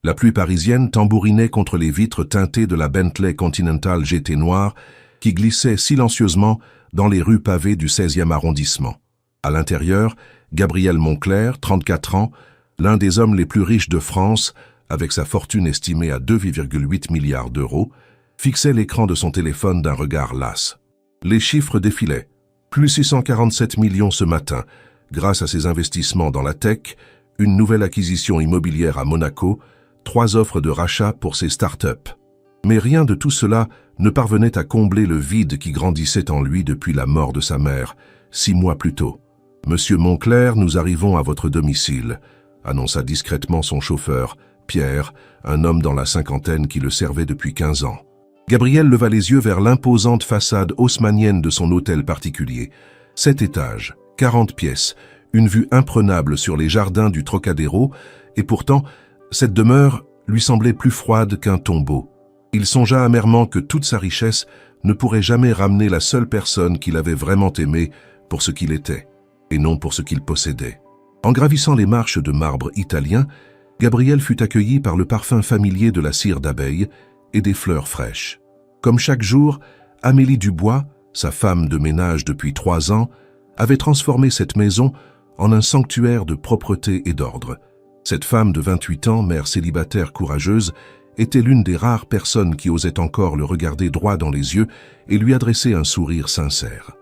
La pluie parisienne tambourinait contre les vitres teintées de la Bentley Continental GT noire qui glissait silencieusement dans les rues pavées du 16e arrondissement. À l'intérieur, Gabriel Moncler, 34 ans, l'un des hommes les plus riches de France, avec sa fortune estimée à 2,8 milliards d'euros, fixait l'écran de son téléphone d'un regard las. Les chiffres défilaient. Plus 647 millions ce matin, grâce à ses investissements dans la tech, une nouvelle acquisition immobilière à Monaco, 3 offres de rachat pour ses start-up. Mais rien de tout cela ne parvenait à combler le vide qui grandissait en lui depuis la mort de sa mère, 6 mois plus tôt. « Monsieur Moncler, nous arrivons à votre domicile », annonça discrètement son chauffeur, Pierre, un homme dans la cinquantaine qui le servait depuis 15 ans. Gabriel leva les yeux vers l'imposante façade haussmannienne de son hôtel particulier. 7 étages, 40 pièces, une vue imprenable sur les jardins du Trocadéro, et pourtant, cette demeure lui semblait plus froide qu'un tombeau. Il songea amèrement que toute sa richesse ne pourrait jamais ramener la seule personne qu'il avait vraiment aimée pour ce qu'il était, et non pour ce qu'il possédait. En gravissant les marches de marbre italien, Gabriel fut accueilli par le parfum familier de la cire d'abeille et des fleurs fraîches. Comme chaque jour, Amélie Dubois, sa femme de ménage depuis 3 ans, avait transformé cette maison en un sanctuaire de propreté et d'ordre. Cette femme de 28 ans, mère célibataire courageuse, était l'une des rares personnes qui osaient encore le regarder droit dans les yeux et lui adresser un sourire sincère.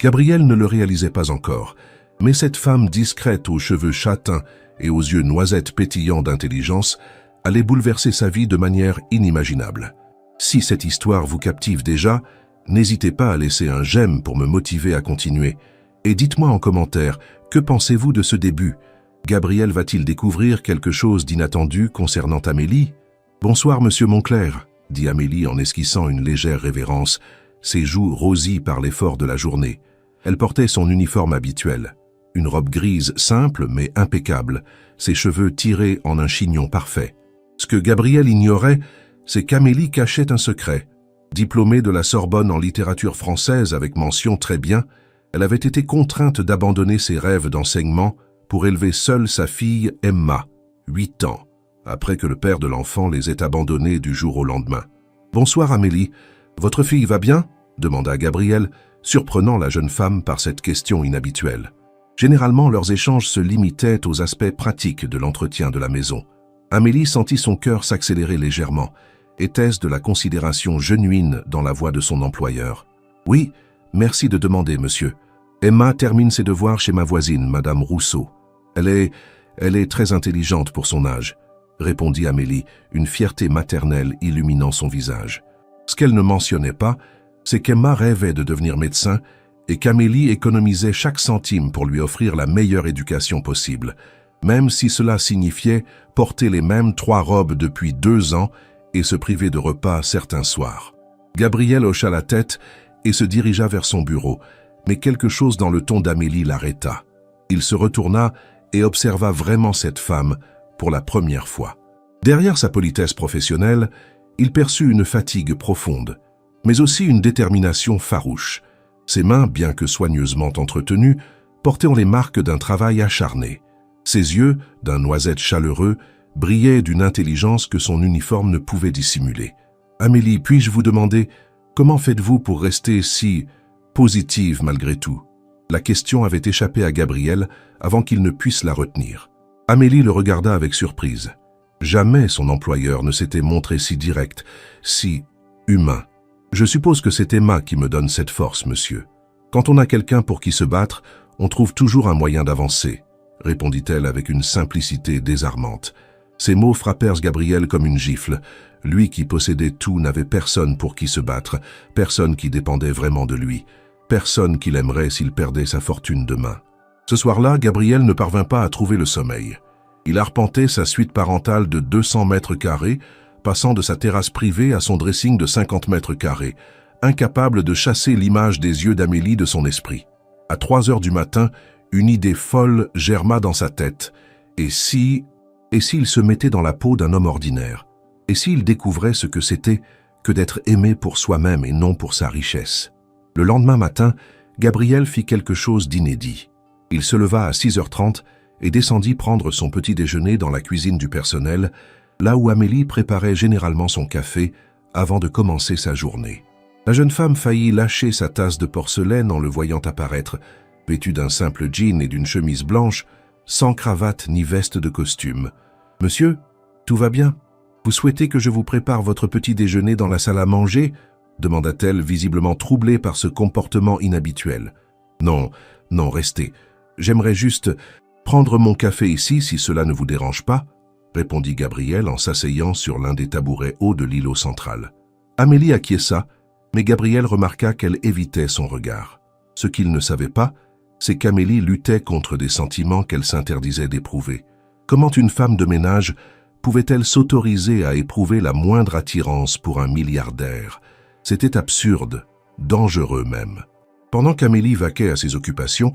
Gabriel ne le réalisait pas encore, mais cette femme discrète aux cheveux châtains et aux yeux noisettes pétillants d'intelligence allait bouleverser sa vie de manière inimaginable. Si cette histoire vous captive déjà, n'hésitez pas à laisser un j'aime pour me motiver à continuer. Et dites-moi en commentaire, que pensez-vous de ce début? Gabriel va-t-il découvrir quelque chose d'inattendu concernant Amélie? « Bonsoir, monsieur Moncler », dit Amélie en esquissant une légère révérence, ses joues rosies par l'effort de la journée. Elle portait son uniforme habituel. Une robe grise simple mais impeccable, ses cheveux tirés en un chignon parfait. Ce que Gabriel ignorait, c'est qu'Amélie cachait un secret. Diplômée de la Sorbonne en littérature française avec mention très bien, elle avait été contrainte d'abandonner ses rêves d'enseignement pour élever seule sa fille Emma, 8 ans, après que le père de l'enfant les ait abandonnés du jour au lendemain. « Bonsoir Amélie, votre fille va bien ?» demanda Gabriel, surprenant la jeune femme par cette question inhabituelle. Généralement, leurs échanges se limitaient aux aspects pratiques de l'entretien de la maison. Amélie sentit son cœur s'accélérer légèrement. Était-ce de la considération genuine dans la voix de son employeur? « Oui, merci de demander, monsieur. Emma termine ses devoirs chez ma voisine, Madame Rousseau. Elle est très intelligente pour son âge, » répondit Amélie, une fierté maternelle illuminant son visage. Ce qu'elle ne mentionnait pas, c'est qu'Emma rêvait de devenir médecin et qu'Amélie économisait chaque centime pour lui offrir la meilleure éducation possible, même si cela signifiait porter les mêmes 3 robes depuis 2 ans et se priver de repas certains soirs. Gabriel hocha la tête et se dirigea vers son bureau, mais quelque chose dans le ton d'Amélie l'arrêta. Il se retourna et observa vraiment cette femme pour la première fois. Derrière sa politesse professionnelle, il perçut une fatigue profonde, mais aussi une détermination farouche. Ses mains, bien que soigneusement entretenues, portaient les marques d'un travail acharné. Ses yeux, d'un noisette chaleureux, brillaient d'une intelligence que son uniforme ne pouvait dissimuler. « Amélie, puis-je vous demander, comment faites-vous pour rester si positive malgré tout ?» La question avait échappé à Gabriel avant qu'il ne puisse la retenir. Amélie le regarda avec surprise. Jamais son employeur ne s'était montré si direct, si humain. « Je suppose que c'est Emma qui me donne cette force, monsieur. Quand on a quelqu'un pour qui se battre, on trouve toujours un moyen d'avancer, » répondit-elle avec une simplicité désarmante. Ces mots frappèrent Gabriel comme une gifle. Lui qui possédait tout n'avait personne pour qui se battre, personne qui dépendait vraiment de lui, personne qu'il aimerait s'il perdait sa fortune demain. Ce soir-là, Gabriel ne parvint pas à trouver le sommeil. Il arpentait sa suite parentale de 200 mètres carrés, passant de sa terrasse privée à son dressing de 50 mètres carrés, incapable de chasser l'image des yeux d'Amélie de son esprit. À 3 heures du matin, une idée folle germa dans sa tête. Et s'il se mettait dans la peau d'un homme ordinaire? Et s'il découvrait ce que c'était que d'être aimé pour soi-même et non pour sa richesse? Le lendemain matin, Gabriel fit quelque chose d'inédit. Il se leva à 6h30 et descendit prendre son petit déjeuner dans la cuisine du personnel, là où Amélie préparait généralement son café avant de commencer sa journée. La jeune femme faillit lâcher sa tasse de porcelaine en le voyant apparaître, vêtu d'un simple jean et d'une chemise blanche, sans cravate ni veste de costume. « Monsieur, tout va bien? Vous souhaitez que je vous prépare votre petit déjeuner dans la salle à manger ?» demanda-t-elle, visiblement troublée par ce comportement inhabituel. « Non, non, restez. J'aimerais juste prendre mon café ici si cela ne vous dérange pas ?» répondit Gabriel en s'asseyant sur l'un des tabourets hauts de l'îlot central. Amélie acquiesça, mais Gabriel remarqua qu'elle évitait son regard. Ce qu'il ne savait pas, c'est qu'Amélie luttait contre des sentiments qu'elle s'interdisait d'éprouver. Comment une femme de ménage pouvait-elle s'autoriser à éprouver la moindre attirance pour un milliardaire? C'était absurde, dangereux même. Pendant qu'Amélie vaquait à ses occupations,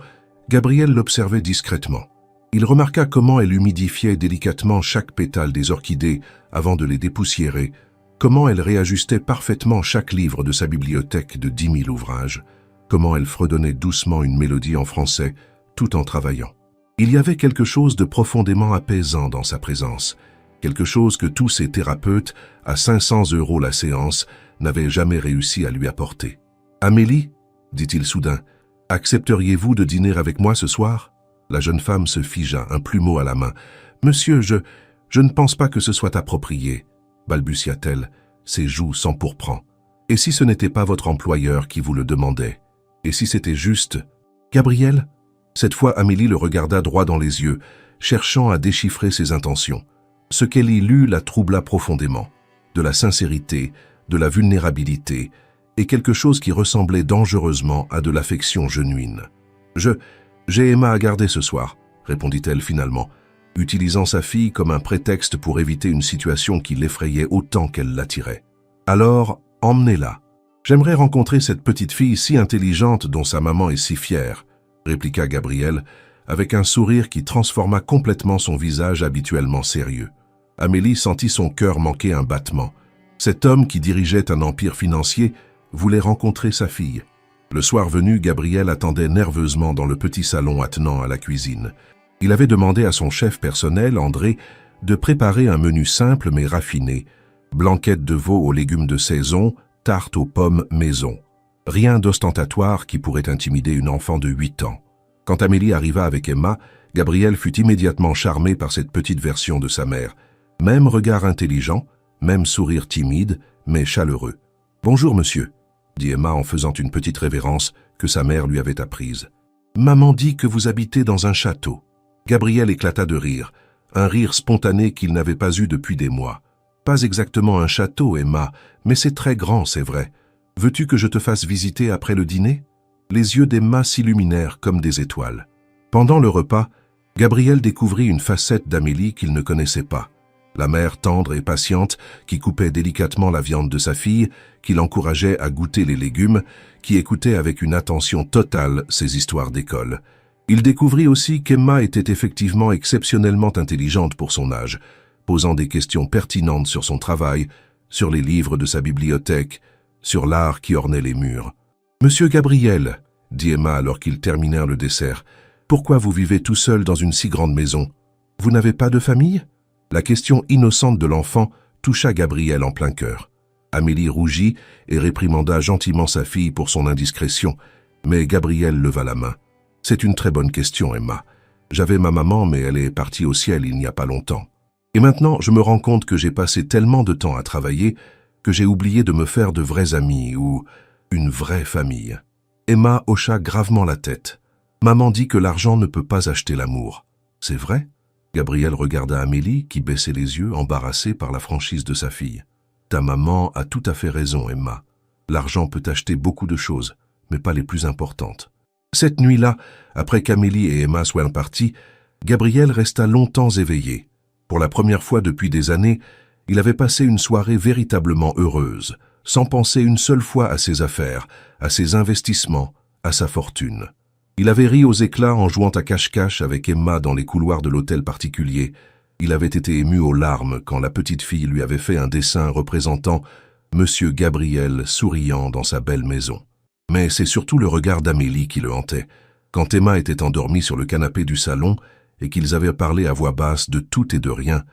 Gabriel l'observait discrètement. Il remarqua comment elle humidifiait délicatement chaque pétale des orchidées avant de les dépoussiérer, comment elle réajustait parfaitement chaque livre de sa bibliothèque de 10 000 ouvrages, comment elle fredonnait doucement une mélodie en français tout en travaillant. Il y avait quelque chose de profondément apaisant dans sa présence, quelque chose que tous ces thérapeutes, à 500 € la séance, n'avaient jamais réussi à lui apporter. « Amélie, dit-il soudain, accepteriez-vous de dîner avec moi ce soir ?» La jeune femme se figea, un plumeau à la main. « Monsieur, je ne pense pas que ce soit approprié, » balbutia-t-elle, ses joues s'empourprant. « Et si ce n'était pas votre employeur qui vous le demandait? Et si c'était juste... » « Gabriel ?» Cette fois, Amélie le regarda droit dans les yeux, cherchant à déchiffrer ses intentions. Ce qu'elle y lut la troubla profondément. De la sincérité, de la vulnérabilité, et quelque chose qui ressemblait dangereusement à de l'affection genuine. « J'ai Emma à garder ce soir, » répondit-elle finalement, utilisant sa fille comme un prétexte pour éviter une situation qui l'effrayait autant qu'elle l'attirait. « Alors, emmenez-la. J'aimerais rencontrer cette petite fille si intelligente dont sa maman est si fière, » répliqua Gabriel, avec un sourire qui transforma complètement son visage habituellement sérieux. Amélie sentit son cœur manquer un battement. Cet homme qui dirigeait un empire financier voulait rencontrer sa fille. Le soir venu, Gabriel attendait nerveusement dans le petit salon attenant à la cuisine. Il avait demandé à son chef personnel, André, de préparer un menu simple mais raffiné. Blanquette de veau aux légumes de saison, tarte aux pommes maison. Rien d'ostentatoire qui pourrait intimider une enfant de 8 ans. Quand Amélie arriva avec Emma, Gabriel fut immédiatement charmé par cette petite version de sa mère. Même regard intelligent, même sourire timide, mais chaleureux. « Bonjour, monsieur », dit Emma en faisant une petite révérence que sa mère lui avait apprise. « Maman dit que vous habitez dans un château. » Gabriel éclata de rire, un rire spontané qu'il n'avait pas eu depuis des mois. « Pas exactement un château, Emma, mais c'est très grand, c'est vrai. Veux-tu que je te fasse visiter après le dîner ?» Les yeux d'Emma s'illuminèrent comme des étoiles. Pendant le repas, Gabriel découvrit une facette d'Amélie qu'il ne connaissait pas. La mère tendre et patiente qui coupait délicatement la viande de sa fille, qui l'encourageait à goûter les légumes, qui écoutait avec une attention totale ses histoires d'école. Il découvrit aussi qu'Emma était effectivement exceptionnellement intelligente pour son âge, posant des questions pertinentes sur son travail, sur les livres de sa bibliothèque, sur l'art qui ornait les murs. « Monsieur Gabriel, » dit Emma alors qu'ils terminèrent le dessert, « pourquoi vous vivez tout seul dans une si grande maison? Vous n'avez pas de famille ?» La question innocente de l'enfant toucha Gabriel en plein cœur. Amélie rougit et réprimanda gentiment sa fille pour son indiscrétion, mais Gabriel leva la main. « C'est une très bonne question, Emma. J'avais ma maman, mais elle est partie au ciel il n'y a pas longtemps. Et maintenant, je me rends compte que j'ai passé tellement de temps à travailler que j'ai oublié de me faire de vrais amis ou une vraie famille. » Emma hocha gravement la tête. « Maman dit que l'argent ne peut pas acheter l'amour. C'est vrai ?» Gabriel regarda Amélie, qui baissait les yeux, embarrassée par la franchise de sa fille. « Ta maman a tout à fait raison, Emma. L'argent peut acheter beaucoup de choses, mais pas les plus importantes. » Cette nuit-là, après qu'Amélie et Emma soient parties, Gabriel resta longtemps éveillé. Pour la première fois depuis des années, il avait passé une soirée véritablement heureuse, sans penser une seule fois à ses affaires, à ses investissements, à sa fortune. Il avait ri aux éclats en jouant à cache-cache avec Emma dans les couloirs de l'hôtel particulier. Il avait été ému aux larmes quand la petite fille lui avait fait un dessin représentant Monsieur Gabriel souriant dans sa belle maison. Mais c'est surtout le regard d'Amélie qui le hantait. Quand Emma était endormie sur le canapé du salon et qu'ils avaient parlé à voix basse de tout et de rien,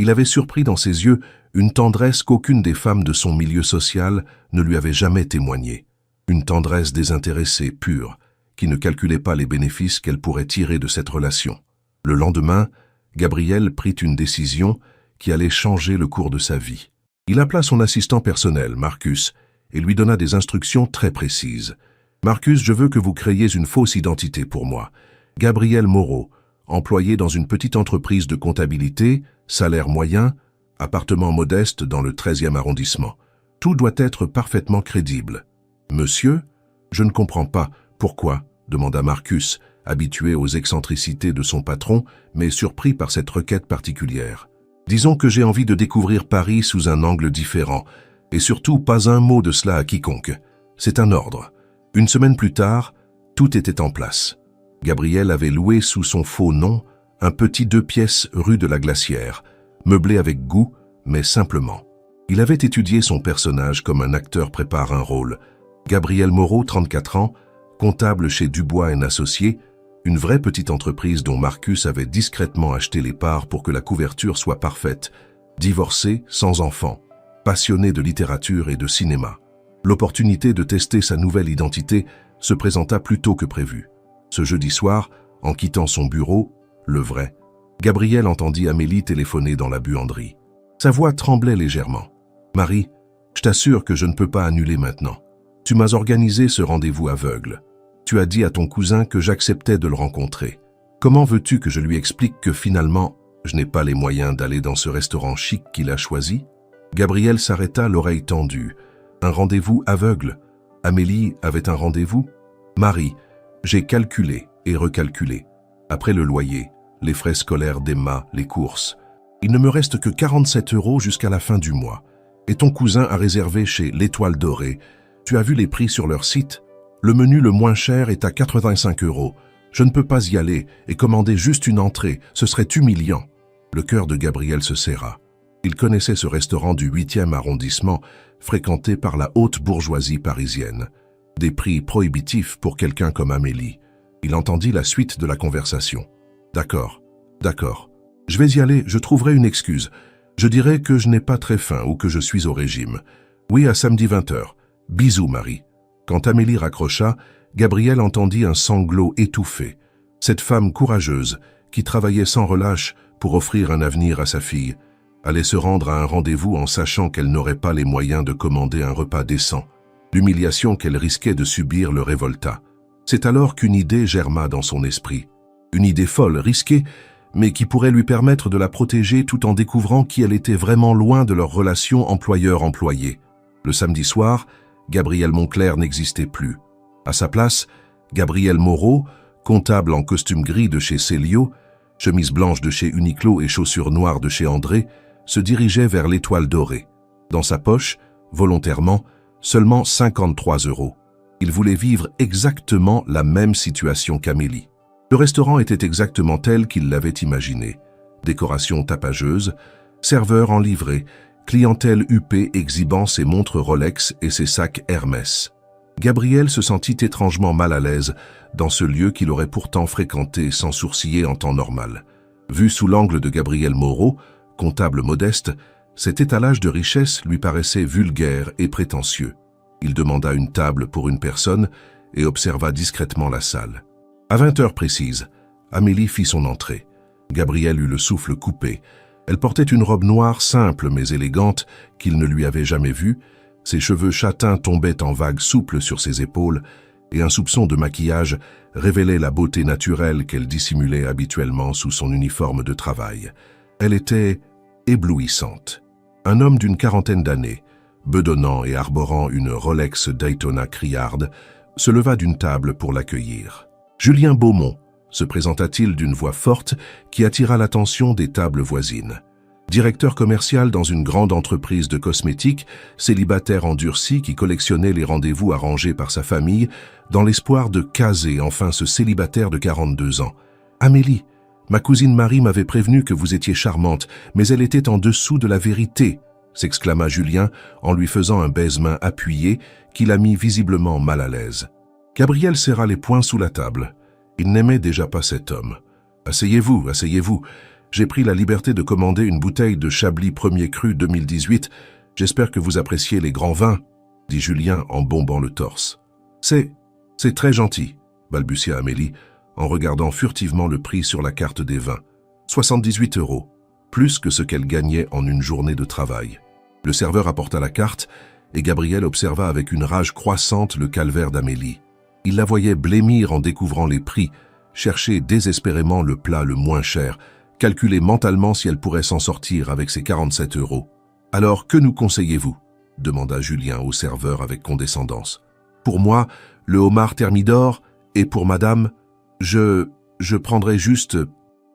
Il avait surpris dans ses yeux une tendresse qu'aucune des femmes de son milieu social ne lui avait jamais témoignée. Une tendresse désintéressée, pure, qui ne calculait pas les bénéfices qu'elle pourrait tirer de cette relation. Le lendemain, Gabriel prit une décision qui allait changer le cours de sa vie. Il appela son assistant personnel, Marcus, et lui donna des instructions très précises. « Marcus, je veux que vous créiez une fausse identité pour moi. Gabriel Moreau, employé dans une petite entreprise de comptabilité, salaire moyen, appartement modeste dans le 13e arrondissement. Tout doit être parfaitement crédible. »« Monsieur, je ne comprends pas. Pourquoi ?» demanda Marcus, habitué aux excentricités de son patron, mais surpris par cette requête particulière. « Disons que j'ai envie de découvrir Paris sous un angle différent, et surtout pas un mot de cela à quiconque. C'est un ordre. » Une semaine plus tard, tout était en place. Gabriel avait loué sous son faux nom un petit 2 pièces rue de la Glacière, meublé avec goût, mais simplement. Il avait étudié son personnage comme un acteur prépare un rôle. Gabriel Moreau, 34 ans, comptable chez Dubois & Associés, une vraie petite entreprise dont Marcus avait discrètement acheté les parts pour que la couverture soit parfaite, divorcé, sans enfant, passionné de littérature et de cinéma. L'opportunité de tester sa nouvelle identité se présenta plus tôt que prévu. Ce jeudi soir, en quittant son bureau, le vrai, Gabriel entendit Amélie téléphoner dans la buanderie. Sa voix tremblait légèrement. « Marie, je t'assure que je ne peux pas annuler maintenant. Tu m'as organisé ce rendez-vous aveugle. Tu as dit à ton cousin que j'acceptais de le rencontrer. Comment veux-tu que je lui explique que finalement, je n'ai pas les moyens d'aller dans ce restaurant chic qu'il a choisi ?» Gabriel s'arrêta, l'oreille tendue. Un rendez-vous aveugle. Amélie avait un rendez-vous. Marie, j'ai calculé et recalculé. Après le loyer, les frais scolaires d'Emma, les courses. Il ne me reste que 47 € jusqu'à la fin du mois. Et ton cousin a réservé chez l'Étoile Dorée. Tu as vu les prix sur leur site? Le menu le moins cher est à 85 €. Je ne peux pas y aller et commander juste une entrée. Ce serait humiliant. Le cœur de Gabriel se serra. Il connaissait ce restaurant du 8e arrondissement, fréquenté par la haute bourgeoisie parisienne. Des prix prohibitifs pour quelqu'un comme Amélie. Il entendit la suite de la conversation. « D'accord, d'accord. Je vais y aller, je trouverai une excuse. Je dirai que je n'ai pas très faim ou que je suis au régime. Oui, à samedi 20h. Bisous, Marie. » Quand Amélie raccrocha, Gabriel entendit un sanglot étouffé. Cette femme courageuse, qui travaillait sans relâche pour offrir un avenir à sa fille, allait se rendre à un rendez-vous en sachant qu'elle n'aurait pas les moyens de commander un repas décent. L'humiliation qu'elle risquait de subir le révolta. C'est alors qu'une idée germa dans son esprit. Une idée folle, risquée, mais qui pourrait lui permettre de la protéger tout en découvrant qui elle était vraiment loin de leur relation employeur-employé. Le samedi soir, Gabriel Moncler n'existait plus. À sa place, Gabriel Moreau, comptable en costume gris de chez Célio, chemise blanche de chez Uniqlo et chaussures noires de chez André, se dirigeait vers l'Étoile Dorée. Dans sa poche, volontairement, seulement 53 €. Il voulait vivre exactement la même situation qu'Amélie. Le restaurant était exactement tel qu'il l'avait imaginé. Décoration tapageuse, serveur en livrée, clientèle huppée exhibant ses montres Rolex et ses sacs Hermès. Gabriel se sentit étrangement mal à l'aise dans ce lieu qu'il aurait pourtant fréquenté sans sourciller en temps normal. Vu sous l'angle de Gabriel Moreau, comptable modeste, cet étalage de richesse lui paraissait vulgaire et prétentieux. Il demanda une table pour une personne et observa discrètement la salle. À 20h précises, Amélie fit son entrée. Gabriel eut le souffle coupé. Elle portait une robe noire simple mais élégante qu'il ne lui avait jamais vue. Ses cheveux châtains tombaient en vagues souples sur ses épaules et un soupçon de maquillage révélait la beauté naturelle qu'elle dissimulait habituellement sous son uniforme de travail. Elle était éblouissante. Un homme d'une quarantaine d'années, bedonnant et arborant une Rolex Daytona criarde, se leva d'une table pour l'accueillir. « Julien Beaumont », se présenta-t-il d'une voix forte qui attira l'attention des tables voisines. Directeur commercial dans une grande entreprise de cosmétiques, célibataire endurci qui collectionnait les rendez-vous arrangés par sa famille dans l'espoir de caser enfin ce célibataire de 42 ans. « Amélie, ma cousine Marie m'avait prévenu que vous étiez charmante, mais elle était en dessous de la vérité », s'exclama Julien en lui faisant un baise-main appuyé qui la mit visiblement mal à l'aise. Gabriel serra les poings sous la table. Il n'aimait déjà pas cet homme. « Asseyez-vous, asseyez-vous. J'ai pris la liberté de commander une bouteille de Chablis Premier Cru 2018. J'espère que vous appréciez les grands vins, dit Julien en bombant le torse. C'est très gentil, balbutia Amélie, en regardant furtivement le prix sur la carte des vins. 78 €, plus que ce qu'elle gagnait en une journée de travail. Le serveur apporta la carte et Gabriel observa avec une rage croissante le calvaire d'Amélie. Il la voyait blêmir en découvrant les prix, chercher désespérément le plat le moins cher, calculer mentalement si elle pourrait s'en sortir avec ses 47 €. « Alors, que nous conseillez-vous » demanda Julien au serveur avec condescendance. « Pour moi, le homard thermidor, et pour madame, je prendrai juste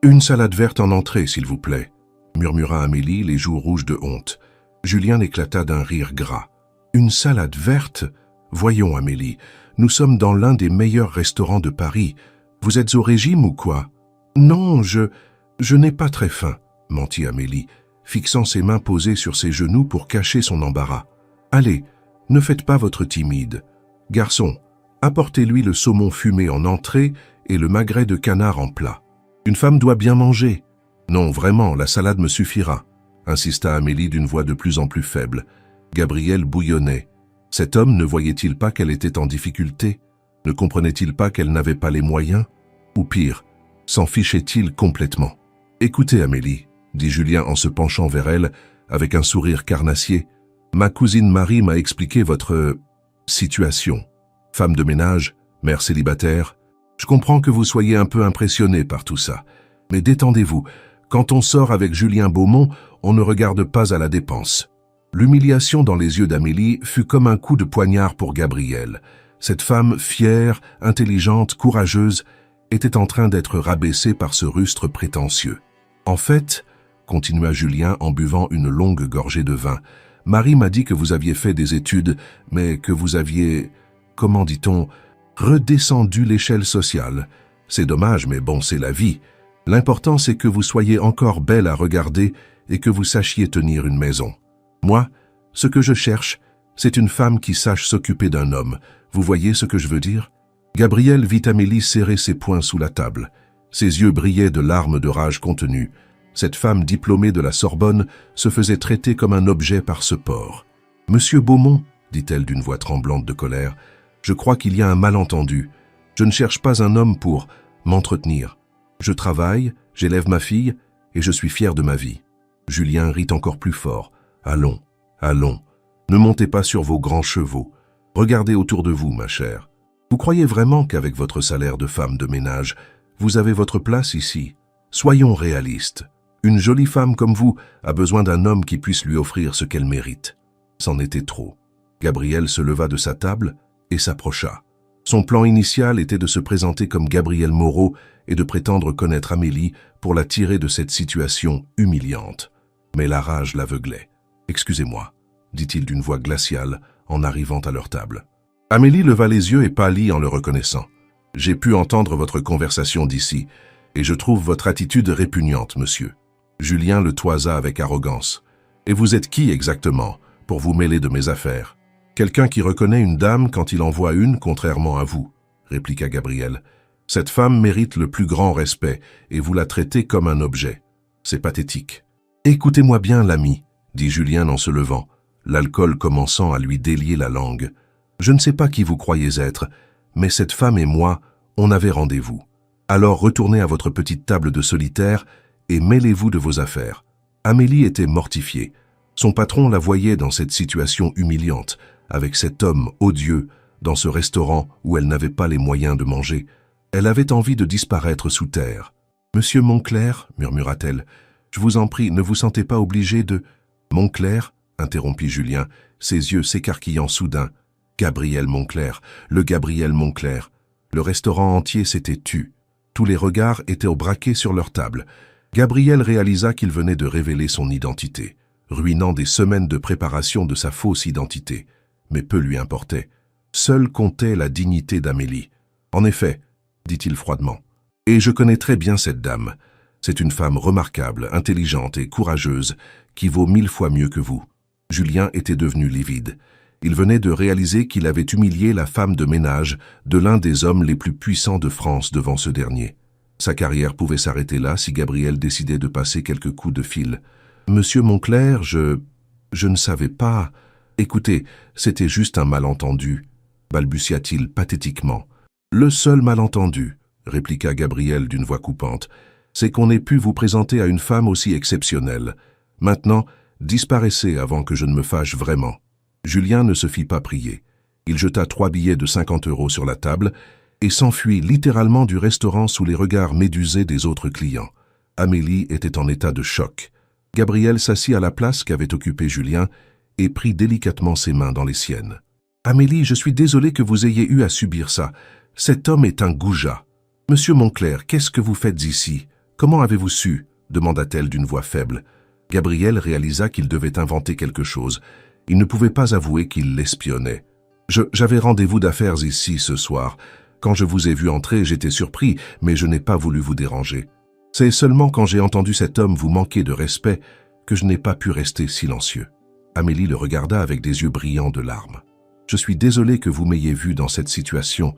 une salade verte en entrée, s'il vous plaît, » murmura Amélie, les joues rouges de honte. Julien éclata d'un rire gras. « Une salade verte ? Voyons, Amélie, nous sommes dans l'un des meilleurs restaurants de Paris. Vous êtes au régime ou quoi ?»« Non, je n'ai pas très faim, » mentit Amélie, fixant ses mains posées sur ses genoux pour cacher son embarras. « Allez, ne faites pas votre timide. Garçon, apportez-lui le saumon fumé en entrée et le magret de canard en plat. Une femme doit bien manger. »« Non, vraiment, la salade me suffira, » insista Amélie d'une voix de plus en plus faible. Gabriel bouillonnait. Cet homme ne voyait-il pas qu'elle était en difficulté? Ne comprenait-il pas qu'elle n'avait pas les moyens? Ou pire, s'en fichait-il complètement? « Écoutez, Amélie, » dit Julien en se penchant vers elle avec un sourire carnassier, « ma cousine Marie m'a expliqué votre situation. Femme de ménage, mère célibataire. Je comprends que vous soyez un peu impressionné par tout ça. Mais détendez-vous, quand on sort avec Julien Beaumont, on ne regarde pas à la dépense. » L'humiliation dans les yeux d'Amélie fut comme un coup de poignard pour Gabriel. Cette femme fière, intelligente, courageuse, était en train d'être rabaissée par ce rustre prétentieux. « En fait, » continua Julien en buvant une longue gorgée de vin, « Marie m'a dit que vous aviez fait des études, mais que vous aviez, comment dit-on, redescendu l'échelle sociale. C'est dommage, mais bon, c'est la vie. L'important, c'est que vous soyez encore belle à regarder et que vous sachiez tenir une maison. Moi, ce que je cherche, c'est une femme qui sache s'occuper d'un homme. Vous voyez ce que je veux dire ?» Gabriel vit Amélie serrer ses poings sous la table. Ses yeux brillaient de larmes de rage contenues. Cette femme diplômée de la Sorbonne se faisait traiter comme un objet par ce porc. « Monsieur Beaumont, » dit-elle d'une voix tremblante de colère, « je crois qu'il y a un malentendu. Je ne cherche pas un homme pour m'entretenir. Je travaille, j'élève ma fille et je suis fier de ma vie. » Julien rit encore plus fort. « Allons, allons, ne montez pas sur vos grands chevaux. Regardez autour de vous, ma chère. Vous croyez vraiment qu'avec votre salaire de femme de ménage, vous avez votre place ici? Soyons réalistes. Une jolie femme comme vous a besoin d'un homme qui puisse lui offrir ce qu'elle mérite. » C'en était trop. Gabriel se leva de sa table et s'approcha. Son plan initial était de se présenter comme Gabriel Moreau et de prétendre connaître Amélie pour la tirer de cette situation humiliante. Mais la rage l'aveuglait. « Excusez-moi, » dit-il d'une voix glaciale en arrivant à leur table. Amélie leva les yeux et pâlit en le reconnaissant. « J'ai pu entendre votre conversation d'ici, et je trouve votre attitude répugnante, monsieur. » Julien le toisa avec arrogance. « Et vous êtes qui exactement, pour vous mêler de mes affaires? »« Quelqu'un qui reconnaît une dame quand il en voit une, contrairement à vous, » répliqua Gabriel. « Cette femme mérite le plus grand respect, et vous la traitez comme un objet. C'est pathétique. »« Écoutez-moi bien, l'ami, » dit Julien en se levant, l'alcool commençant à lui délier la langue. « Je ne sais pas qui vous croyez être, mais cette femme et moi, on avait rendez-vous. Alors retournez à votre petite table de solitaire et mêlez-vous de vos affaires. » Amélie était mortifiée. Son patron la voyait dans cette situation humiliante, avec cet homme odieux, dans ce restaurant où elle n'avait pas les moyens de manger. Elle avait envie de disparaître sous terre. « Monsieur Moncler, » murmura-t-elle, « je vous en prie, ne vous sentez pas obligé de... »« Moncler » interrompit Julien, ses yeux s'écarquillant soudain. Gabriel Moncler, le Gabriel Moncler. Le restaurant entier s'était tu. Tous les regards étaient braqués sur leur table. Gabriel réalisa qu'il venait de révéler son identité, ruinant des semaines de préparation de sa fausse identité. Mais peu lui importait. Seule comptait la dignité d'Amélie. « En effet, » dit-il froidement, « et je connais très bien cette dame. C'est une femme remarquable, intelligente et courageuse, qui vaut 1000 fois mieux que vous. » Julien était devenu livide. Il venait de réaliser qu'il avait humilié la femme de ménage de l'un des hommes les plus puissants de France devant ce dernier. Sa carrière pouvait s'arrêter là si Gabriel décidait de passer quelques coups de fil. « Monsieur Moncler, je ne savais pas... » « Écoutez, c'était juste un malentendu, » balbutia-t-il pathétiquement. « Le seul malentendu, » répliqua Gabriel d'une voix coupante, « c'est qu'on ait pu vous présenter à une femme aussi exceptionnelle. Maintenant, disparaissez avant que je ne me fâche vraiment. » Julien ne se fit pas prier. Il jeta 3 billets de 50 € sur la table et s'enfuit littéralement du restaurant sous les regards médusés des autres clients. Amélie était en état de choc. Gabriel s'assit à la place qu'avait occupée Julien et prit délicatement ses mains dans les siennes. « Amélie, je suis désolé que vous ayez eu à subir ça. Cet homme est un goujat. »« Monsieur Moncler, qu'est-ce que vous faites ici? Comment avez-vous su ?» demanda-t-elle d'une voix faible. Gabriel réalisa qu'il devait inventer quelque chose. Il ne pouvait pas avouer qu'il l'espionnait. « J'avais rendez-vous d'affaires ici ce soir. Quand je vous ai vu entrer, j'étais surpris, mais je n'ai pas voulu vous déranger. C'est seulement quand j'ai entendu cet homme vous manquer de respect que je n'ai pas pu rester silencieux. » Amélie le regarda avec des yeux brillants de larmes. « Je suis désolé que vous m'ayez vu dans cette situation.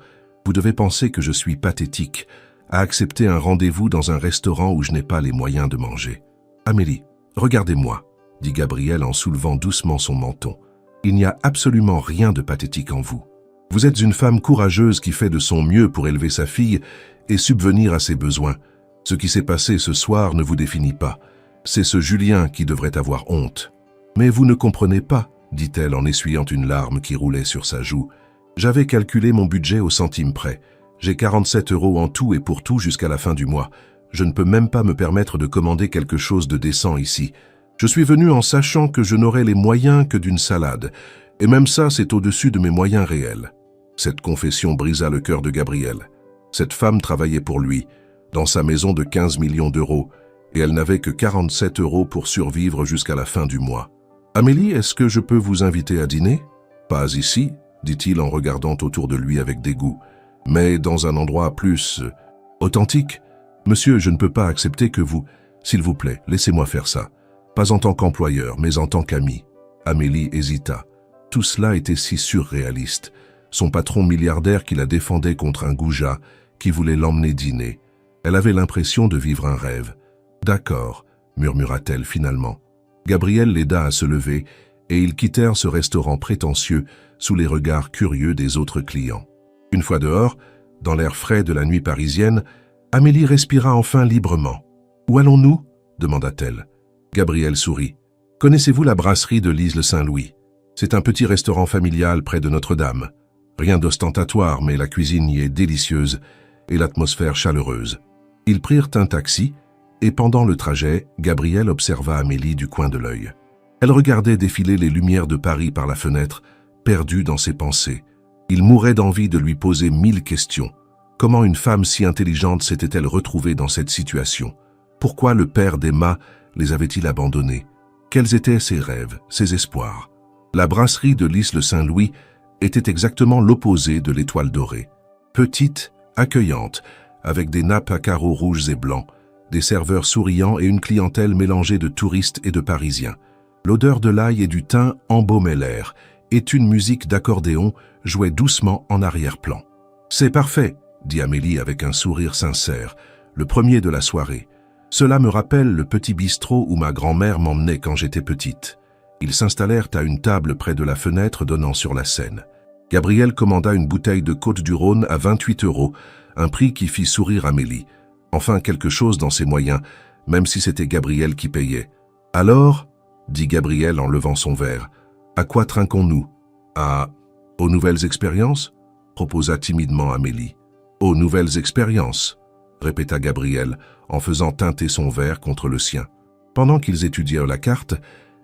Vous devez penser que je suis pathétique à accepter un rendez-vous dans un restaurant où je n'ai pas les moyens de manger. »« Amélie, regardez-moi, » dit Gabriel en soulevant doucement son menton. « Il n'y a absolument rien de pathétique en vous. Vous êtes une femme courageuse qui fait de son mieux pour élever sa fille et subvenir à ses besoins. Ce qui s'est passé ce soir ne vous définit pas. C'est ce Julien qui devrait avoir honte. » « Mais vous ne comprenez pas, » dit-elle en essuyant une larme qui roulait sur sa joue. « J'avais calculé mon budget au centime près. J'ai 47 € en tout et pour tout jusqu'à la fin du mois. Je ne peux même pas me permettre de commander quelque chose de décent ici. Je suis venu en sachant que je n'aurais les moyens que d'une salade. Et même ça, c'est au-dessus de mes moyens réels. » Cette confession brisa le cœur de Gabriel. Cette femme travaillait pour lui, dans sa maison de 15 millions d'euros, et elle n'avait que 47 € pour survivre jusqu'à la fin du mois. « Amélie, est-ce que je peux vous inviter à dîner ?»« Pas ici, » dit-il en regardant autour de lui avec dégoût, « mais dans un endroit plus... authentique. Monsieur, je ne peux pas accepter que vous... S'il vous plaît, laissez-moi faire ça. Pas en tant qu'employeur, mais en tant qu'ami. » Amélie hésita. Tout cela était si surréaliste. Son patron milliardaire qui la défendait contre un goujat qui voulait l'emmener dîner. Elle avait l'impression de vivre un rêve. « D'accord, » murmura-t-elle finalement. Gabriel l'aida à se lever et ils quittèrent ce restaurant prétentieux sous les regards curieux des autres clients. Une fois dehors, dans l'air frais de la nuit parisienne, Amélie respira enfin librement. « Où allons-nous » demanda-t-elle. Gabriel sourit. « Connaissez-vous la brasserie de l'Isle-Saint-Louis? C'est un petit restaurant familial près de Notre-Dame. Rien d'ostentatoire, mais la cuisine y est délicieuse et l'atmosphère chaleureuse. » Ils prirent un taxi et pendant le trajet, Gabriel observa Amélie du coin de l'œil. Elle regardait défiler les lumières de Paris par la fenêtre, perdue dans ses pensées. Il mourait d'envie de lui poser 1000 questions. Comment une femme si intelligente s'était-elle retrouvée dans cette situation? Pourquoi le père d'Emma les avait-il abandonnés? Quels étaient ses rêves, ses espoirs? La brasserie de l'Isle-Saint-Louis était exactement l'opposé de l'Étoile dorée. Petite, accueillante, avec des nappes à carreaux rouges et blancs, des serveurs souriants et une clientèle mélangée de touristes et de Parisiens. L'odeur de l'ail et du thym embaumait l'air, et une musique d'accordéon jouait doucement en arrière-plan. « C'est parfait », dit Amélie avec un sourire sincère, le premier de la soirée. « Cela me rappelle le petit bistrot où ma grand-mère m'emmenait quand j'étais petite. » Ils s'installèrent à une table près de la fenêtre donnant sur la Seine. Gabriel commanda une bouteille de Côte-du-Rhône à 28 €, un prix qui fit sourire Amélie. Enfin quelque chose dans ses moyens, même si c'était Gabriel qui payait. « Alors ?» dit Gabriel en levant son verre. « À quoi trinquons-nous ? Aux nouvelles expériences ?» proposa timidement Amélie. « Aux nouvelles expériences ?» répéta Gabriel en faisant teinter son verre contre le sien. Pendant qu'ils étudièrent la carte,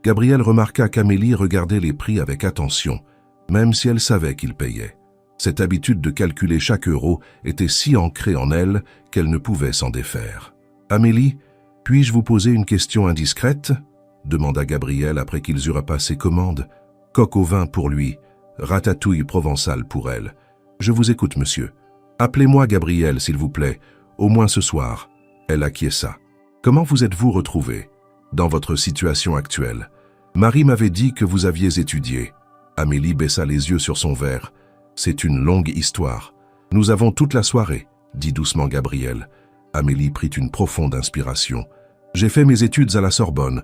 Gabriel remarqua qu'Amélie regardait les prix avec attention, même si elle savait qu'il payait. Cette habitude de calculer chaque euro était si ancrée en elle qu'elle ne pouvait s'en défaire. « Amélie, puis-je vous poser une question indiscrète ?» demanda Gabriel après qu'ils eurent passé commande. « Coq au vin pour lui, ratatouille provençale pour elle. Je vous écoute, monsieur. Appelez-moi Gabriel, s'il vous plaît, au moins ce soir. » Elle acquiesça. « Comment vous êtes-vous retrouvé dans votre situation actuelle? Marie m'avait dit que vous aviez étudié. » Amélie baissa les yeux sur son verre. « C'est une longue histoire. Nous avons toute la soirée, » dit doucement Gabriel. Amélie prit une profonde inspiration. J'ai fait mes études à la Sorbonne.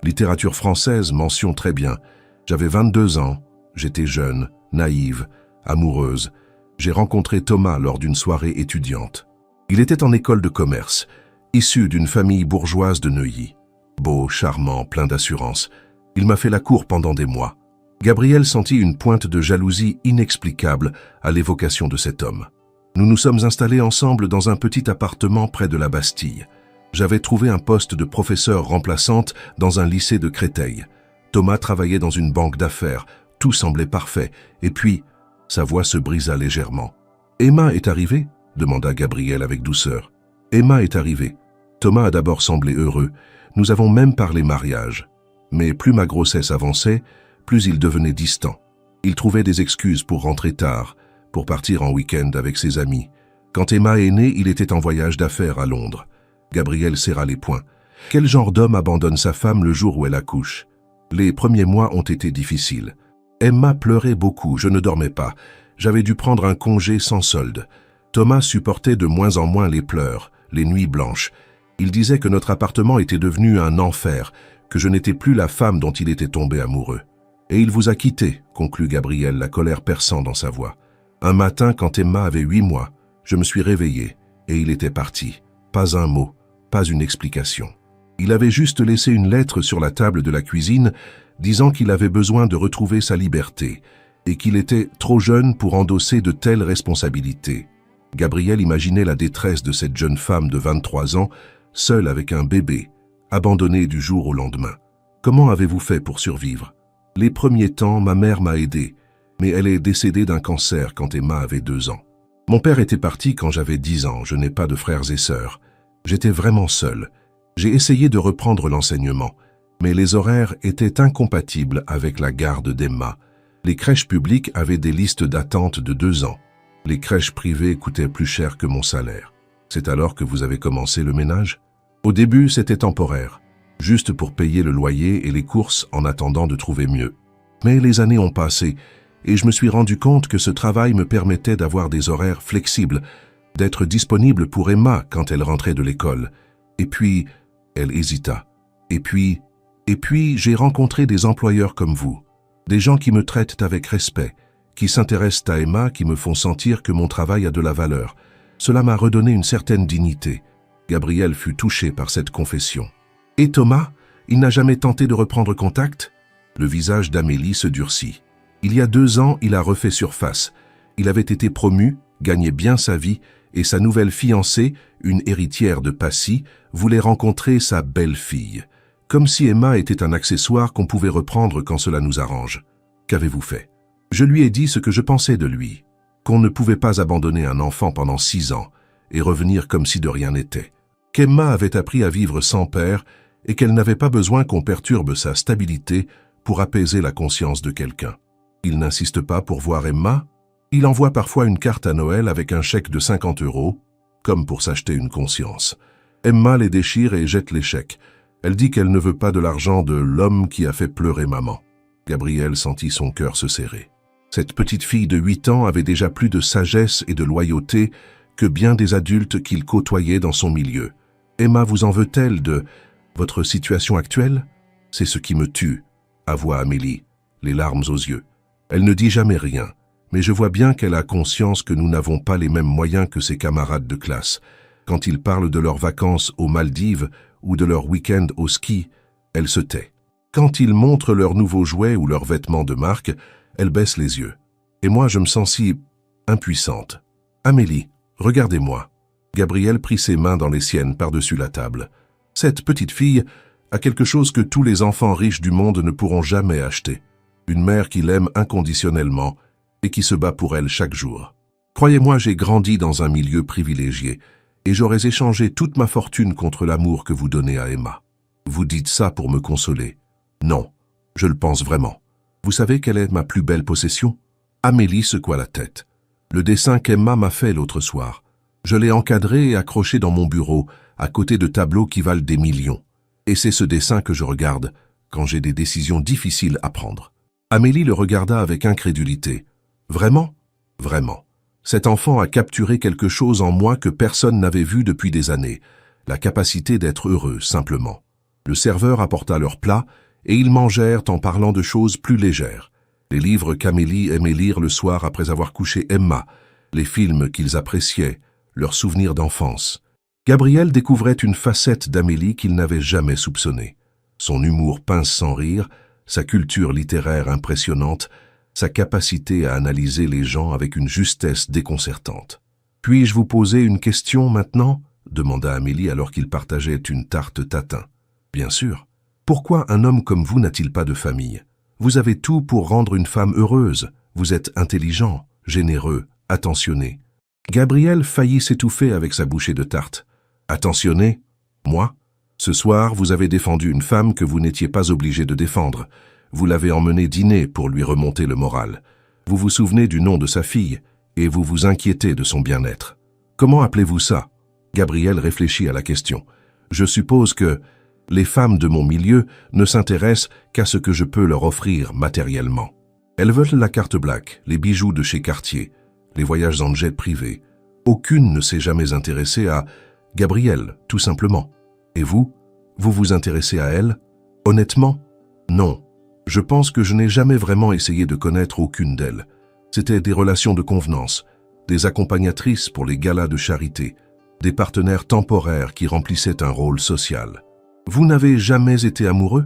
Littérature française, mention très bien. J'avais 22 ans, j'étais jeune, naïve, amoureuse. J'ai rencontré Thomas lors d'une soirée étudiante. Il était en école de commerce, issu d'une famille bourgeoise de Neuilly. Beau, charmant, plein d'assurance. Il m'a fait la cour pendant des mois. Gabrielle sentit une pointe de jalousie inexplicable à l'évocation de cet homme. Nous nous sommes installés ensemble dans un petit appartement près de la Bastille. J'avais trouvé un poste de professeur remplaçante dans un lycée de Créteil. Thomas travaillait dans une banque d'affaires. Tout semblait parfait. Et puis, sa voix se brisa légèrement. « Emma est arrivée ?» demanda Gabrielle avec douceur. « Emma est arrivée. » Thomas a d'abord semblé heureux. Nous avons même parlé mariage. Mais plus ma grossesse avançait, plus il devenait distant. Il trouvait des excuses pour rentrer tard, pour partir en week-end avec ses amis. Quand Emma est née, il était en voyage d'affaires à Londres. Gabrielle serra les poings. Quel genre d'homme abandonne sa femme le jour où elle accouche? Les premiers mois ont été difficiles. Emma pleurait beaucoup, je ne dormais pas. J'avais dû prendre un congé sans solde. Thomas supportait de moins en moins les pleurs, les nuits blanches. Il disait que notre appartement était devenu un enfer, que je n'étais plus la femme dont il était tombé amoureux. Et il vous a quitté, conclut Gabrielle, la colère perçant dans sa voix. Un matin, quand Emma avait 8 mois, je me suis réveillé et il était parti. Pas un mot, pas une explication. Il avait juste laissé une lettre sur la table de la cuisine disant qu'il avait besoin de retrouver sa liberté et qu'il était trop jeune pour endosser de telles responsabilités. Gabrielle imaginait la détresse de cette jeune femme de 23 ans, seule avec un bébé, abandonnée du jour au lendemain. Comment avez-vous fait pour survivre? Les premiers temps, ma mère m'a aidé, mais elle est décédée d'un cancer quand Emma avait 2 ans. Mon père était parti quand j'avais 10 ans, je n'ai pas de frères et sœurs. J'étais vraiment seul. J'ai essayé de reprendre l'enseignement, mais les horaires étaient incompatibles avec la garde d'Emma. Les crèches publiques avaient des listes d'attente de 2 ans. Les crèches privées coûtaient plus cher que mon salaire. C'est alors que vous avez commencé le ménage? Au début, c'était temporaire, juste pour payer le loyer et les courses en attendant de trouver mieux. Mais les années ont passé et je me suis rendu compte que ce travail me permettait d'avoir des horaires flexibles, d'être disponible pour Emma quand elle rentrait de l'école. Et puis, elle hésita. Et puis, j'ai rencontré des employeurs comme vous, des gens qui me traitent avec respect, qui s'intéressent à Emma, qui me font sentir que mon travail a de la valeur. Cela m'a redonné une certaine dignité. Gabrielle fut touchée par cette confession. Et Thomas, il n'a jamais tenté de reprendre contact? Le visage d'Amélie se durcit. Il y a 2 ans, il a refait surface. Il avait été promu, gagnait bien sa vie, et sa nouvelle fiancée, une héritière de Passy, voulait rencontrer sa belle-fille. Comme si Emma était un accessoire qu'on pouvait reprendre quand cela nous arrange. Qu'avez-vous fait? Je lui ai dit ce que je pensais de lui, qu'on ne pouvait pas abandonner un enfant pendant 6 ans et revenir comme si de rien n'était, qu'Emma avait appris à vivre sans père et qu'elle n'avait pas besoin qu'on perturbe sa stabilité pour apaiser la conscience de quelqu'un. Il n'insiste pas pour voir Emma. Il envoie parfois une carte à Noël avec un chèque de 50 €, comme pour s'acheter une conscience. Emma les déchire et jette les chèques. Elle dit qu'elle ne veut pas de l'argent de l'homme qui a fait pleurer maman. Gabrielle sentit son cœur se serrer. Cette petite fille de 8 ans avait déjà plus de sagesse et de loyauté que bien des adultes qu'il côtoyait dans son milieu. Emma vous en veut-elle de votre situation actuelle? C'est ce qui me tue, avoua Amélie, les larmes aux yeux. Elle ne dit jamais rien, mais je vois bien qu'elle a conscience que nous n'avons pas les mêmes moyens que ses camarades de classe. Quand ils parlent de leurs vacances aux Maldives ou de leur week-end au ski, elle se tait. Quand ils montrent leurs nouveaux jouets ou leurs vêtements de marque, elle baisse les yeux. Et moi, je me sens si impuissante. Amélie, regardez-moi. Gabrielle prit ses mains dans les siennes par-dessus la table. Cette petite fille a quelque chose que tous les enfants riches du monde ne pourront jamais acheter. Une mère qui l'aime inconditionnellement et qui se bat pour elle chaque jour. Croyez-moi, j'ai grandi dans un milieu privilégié et j'aurais échangé toute ma fortune contre l'amour que vous donnez à Emma. Vous dites ça pour me consoler. Non, je le pense vraiment. Vous savez quelle est ma plus belle possession? Amélie secoua la tête. Le dessin qu'Emma m'a fait l'autre soir. Je l'ai encadré et accroché dans mon bureau, à côté de tableaux qui valent des millions. Et c'est ce dessin que je regarde quand j'ai des décisions difficiles à prendre. Amélie le regarda avec incrédulité. Vraiment? Vraiment. Cet enfant a capturé quelque chose en moi que personne n'avait vu depuis des années, la capacité d'être heureux, simplement. Le serveur apporta leur plat, et ils mangèrent en parlant de choses plus légères. Les livres qu'Amélie aimait lire le soir après avoir couché Emma, les films qu'ils appréciaient, leurs souvenirs d'enfance. Gabriel découvrait une facette d'Amélie qu'il n'avait jamais soupçonnée. Son humour pince sans rire, sa culture littéraire impressionnante, sa capacité à analyser les gens avec une justesse déconcertante. « Puis-je vous poser une question maintenant ?» demanda Amélie alors qu'ils partageaient une tarte tatin. « Bien sûr. Pourquoi un homme comme vous n'a-t-il pas de famille? Vous avez tout pour rendre une femme heureuse. Vous êtes intelligent, généreux, attentionné. » Gabriel faillit s'étouffer avec sa bouchée de tarte. « Attentionné? Moi? Ce soir, vous avez défendu une femme que vous n'étiez pas obligé de défendre. Vous l'avez emmenée dîner pour lui remonter le moral. Vous vous souvenez du nom de sa fille et vous vous inquiétez de son bien-être. Comment appelez-vous ça? » Gabriel réfléchit à la question. « Je suppose que les femmes de mon milieu ne s'intéressent qu'à ce que je peux leur offrir matériellement. Elles veulent la carte black, les bijoux de chez Cartier, les voyages en jet privé. Aucune ne s'est jamais intéressée à Gabriel, tout simplement. Et vous? Vous vous intéressez à elle? Honnêtement? Non. Je pense que je n'ai jamais vraiment essayé de connaître aucune d'elles. C'était des relations de convenance, des accompagnatrices pour les galas de charité, des partenaires temporaires qui remplissaient un rôle social. Vous n'avez jamais été amoureux?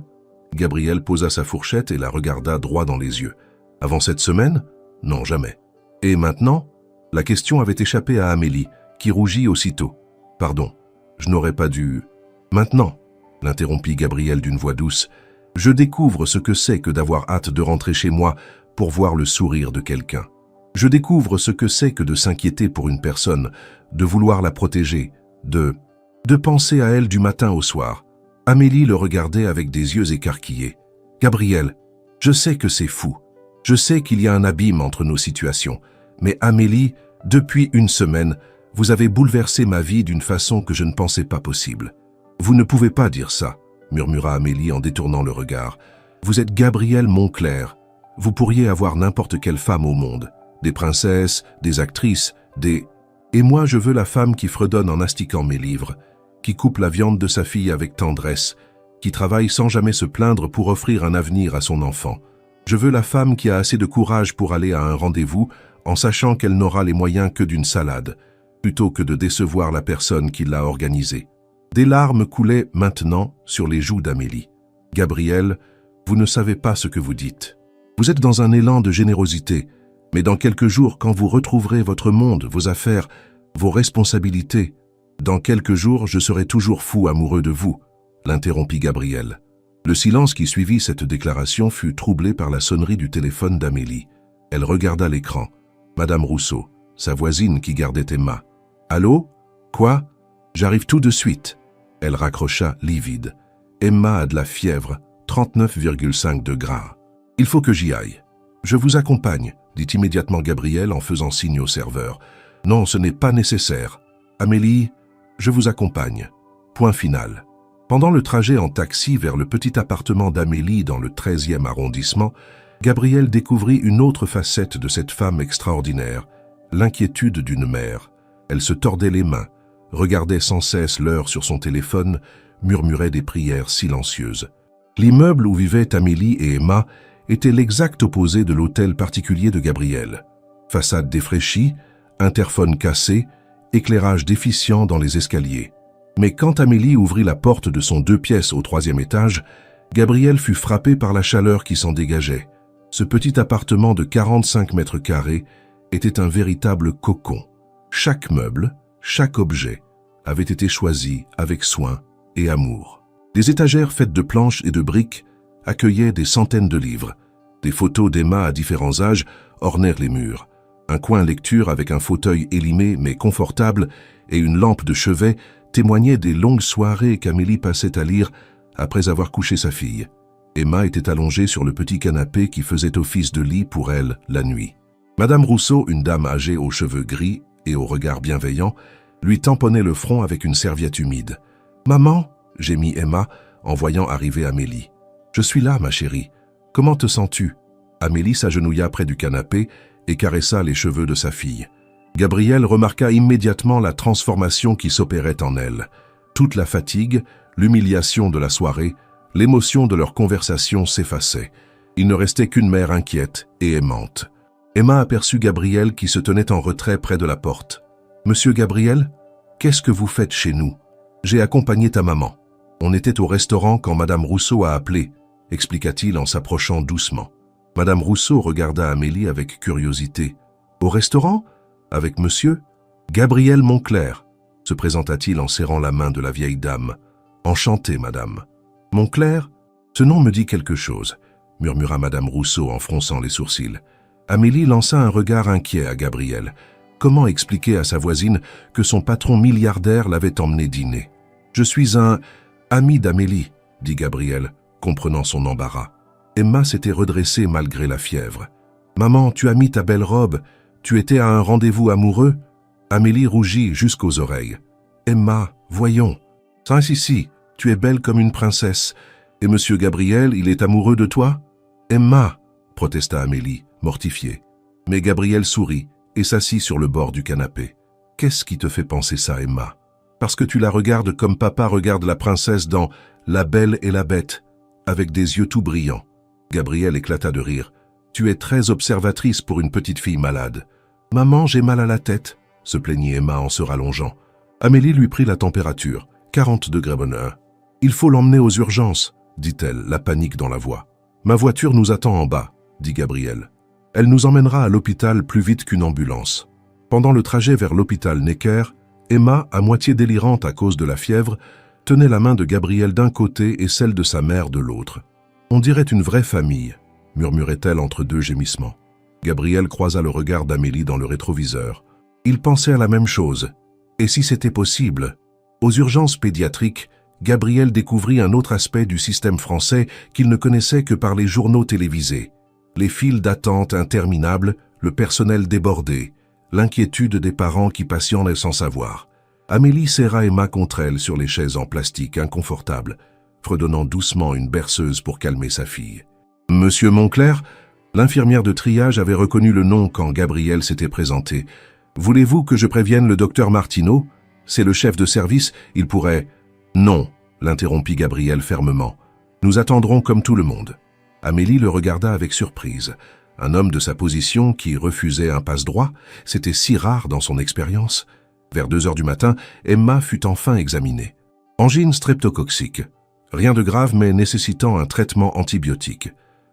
Gabriel posa sa fourchette et la regarda droit dans les yeux. Avant cette semaine? Non, jamais. Et maintenant? La question avait échappé à Amélie, qui rougit aussitôt. Pardon, je n'aurais pas dû... Maintenant, l'interrompit Gabriel d'une voix douce, je découvre ce que c'est que d'avoir hâte de rentrer chez moi pour voir le sourire de quelqu'un. Je découvre ce que c'est que de s'inquiéter pour une personne, de vouloir la protéger, de penser à elle du matin au soir. Amélie le regardait avec des yeux écarquillés. Gabriel, je sais que c'est fou. Je sais qu'il y a un abîme entre nos situations. Mais Amélie, depuis une semaine, vous avez bouleversé ma vie d'une façon que je ne pensais pas possible. Vous ne pouvez pas dire ça, murmura Amélie en détournant le regard. Vous êtes Gabriel Moncler. Vous pourriez avoir n'importe quelle femme au monde. Des princesses, des actrices, des... Et moi, je veux la femme qui fredonne en astiquant mes livres, qui coupe la viande de sa fille avec tendresse, qui travaille sans jamais se plaindre pour offrir un avenir à son enfant. Je veux la femme qui a assez de courage pour aller à un rendez-vous en sachant qu'elle n'aura les moyens que d'une salade, plutôt que de décevoir la personne qui l'a organisée. Des larmes coulaient maintenant sur les joues d'Amélie. Gabriel, vous ne savez pas ce que vous dites. Vous êtes dans un élan de générosité, mais dans quelques jours, quand vous retrouverez votre monde, vos affaires, vos responsabilités, dans quelques jours, je serai toujours fou amoureux de vous, l'interrompit Gabriel. Le silence qui suivit cette déclaration fut troublé par la sonnerie du téléphone d'Amélie. Elle regarda l'écran. Madame Rousseau, sa voisine qui gardait Emma. « Allô? Quoi? J'arrive tout de suite. » Elle raccrocha, livide. « Emma a de la fièvre, 39,5 degrés. Il faut que j'y aille. »« Je vous accompagne, » dit immédiatement Gabriel en faisant signe au serveur. « Non, ce n'est pas nécessaire. Amélie, je vous accompagne. » Point final. Pendant le trajet en taxi vers le petit appartement d'Amélie dans le 13e arrondissement, Gabriel découvrit une autre facette de cette femme extraordinaire, l'inquiétude d'une mère. Elle se tordait les mains, regardait sans cesse l'heure sur son téléphone, murmurait des prières silencieuses. L'immeuble où vivaient Amélie et Emma était l'exact opposé de l'hôtel particulier de Gabriel. Façade défraîchie, interphone cassé, éclairage déficient dans les escaliers. Mais quand Amélie ouvrit la porte de son 2 pièces au 3e étage, Gabriel fut frappé par la chaleur qui s'en dégageait. Ce petit appartement de 45 mètres carrés était un véritable cocon. Chaque meuble, chaque objet avait été choisi avec soin et amour. Des étagères faites de planches et de briques accueillaient des centaines de livres. Des photos d'Emma à différents âges ornèrent les murs. Un coin lecture avec un fauteuil élimé mais confortable et une lampe de chevet témoignait des longues soirées qu'Amélie passait à lire après avoir couché sa fille. Emma était allongée sur le petit canapé qui faisait office de lit pour elle la nuit. Madame Rousseau, une dame âgée aux cheveux gris et au regard bienveillant, lui tamponnait le front avec une serviette humide. « Maman » gémit Emma en voyant arriver Amélie. « Je suis là, ma chérie. Comment te sens-tu » Amélie s'agenouilla près du canapé et caressa les cheveux de sa fille. Gabrielle remarqua immédiatement la transformation qui s'opérait en elle. Toute la fatigue, l'humiliation de la soirée, l'émotion de leur conversation s'effaçaient. Il ne restait qu'une mère inquiète et aimante. Emma aperçut Gabrielle qui se tenait en retrait près de la porte. « Monsieur Gabriel, qu'est-ce que vous faites chez nous? J'ai accompagné ta maman. On était au restaurant quand Madame Rousseau a appelé, expliqua-t-il en s'approchant doucement. Madame Rousseau regarda Amélie avec curiosité. « Au restaurant? Avec monsieur? Gabriel Monclerc, se présenta-t-il en serrant la main de la vieille dame. « Enchanté, madame. »« Monclerc? Ce nom me dit quelque chose, » murmura Madame Rousseau en fronçant les sourcils. Amélie lança un regard inquiet à Gabriel. Comment expliquer à sa voisine que son patron milliardaire l'avait emmené dîner? « Je suis un ami d'Amélie, » dit Gabriel, comprenant son embarras. Emma s'était redressée malgré la fièvre. « Maman, tu as mis ta belle robe. Tu étais à un rendez-vous amoureux ?» Amélie rougit jusqu'aux oreilles. « Emma, voyons. Ça, si, tu es belle comme une princesse. Et monsieur Gabriel, il est amoureux de toi ?»« Emma !» protesta Amélie, mortifiée. Mais Gabriel sourit et s'assit sur le bord du canapé. « Qu'est-ce qui te fait penser ça, Emma ? Parce que tu la regardes comme papa regarde la princesse dans « La Belle et la Bête », avec des yeux tout brillants. » Gabriel éclata de rire. « Tu es très observatrice pour une petite fille malade. »« Maman, j'ai mal à la tête », se plaignit Emma en se rallongeant. Amélie lui prit la température, 40 degrés bonheur. « Il faut l'emmener aux urgences, » dit-elle, la panique dans la voix. « Ma voiture nous attend en bas, » dit Gabriel. « Elle nous emmènera à l'hôpital plus vite qu'une ambulance. » Pendant le trajet vers l'hôpital Necker, Emma, à moitié délirante à cause de la fièvre, tenait la main de Gabriel d'un côté et celle de sa mère de l'autre. « On dirait une vraie famille, » murmurait-elle entre deux gémissements. Gabriel croisa le regard d'Amélie dans le rétroviseur. Il pensait à la même chose. Et si c'était possible? Aux urgences pédiatriques, Gabriel découvrit un autre aspect du système français qu'il ne connaissait que par les journaux télévisés. Les files d'attente interminables, le personnel débordé, l'inquiétude des parents qui patientent sans savoir. Amélie serra Emma contre elle sur les chaises en plastique inconfortables, fredonnant doucement une berceuse pour calmer sa fille. « Monsieur Monclerc ?» L'infirmière de triage avait reconnu le nom quand Gabriel s'était présenté. « Voulez-vous que je prévienne le docteur Martineau? C'est le chef de service, il pourrait... » « Non, » l'interrompit Gabriel fermement. « Nous attendrons comme tout le monde. » Amélie le regarda avec surprise. Un homme de sa position qui refusait un passe-droit, c'était si rare dans son expérience. Vers 2 heures du matin, Emma fut enfin examinée. Angine streptococcique. Rien de grave mais nécessitant un traitement antibiotique.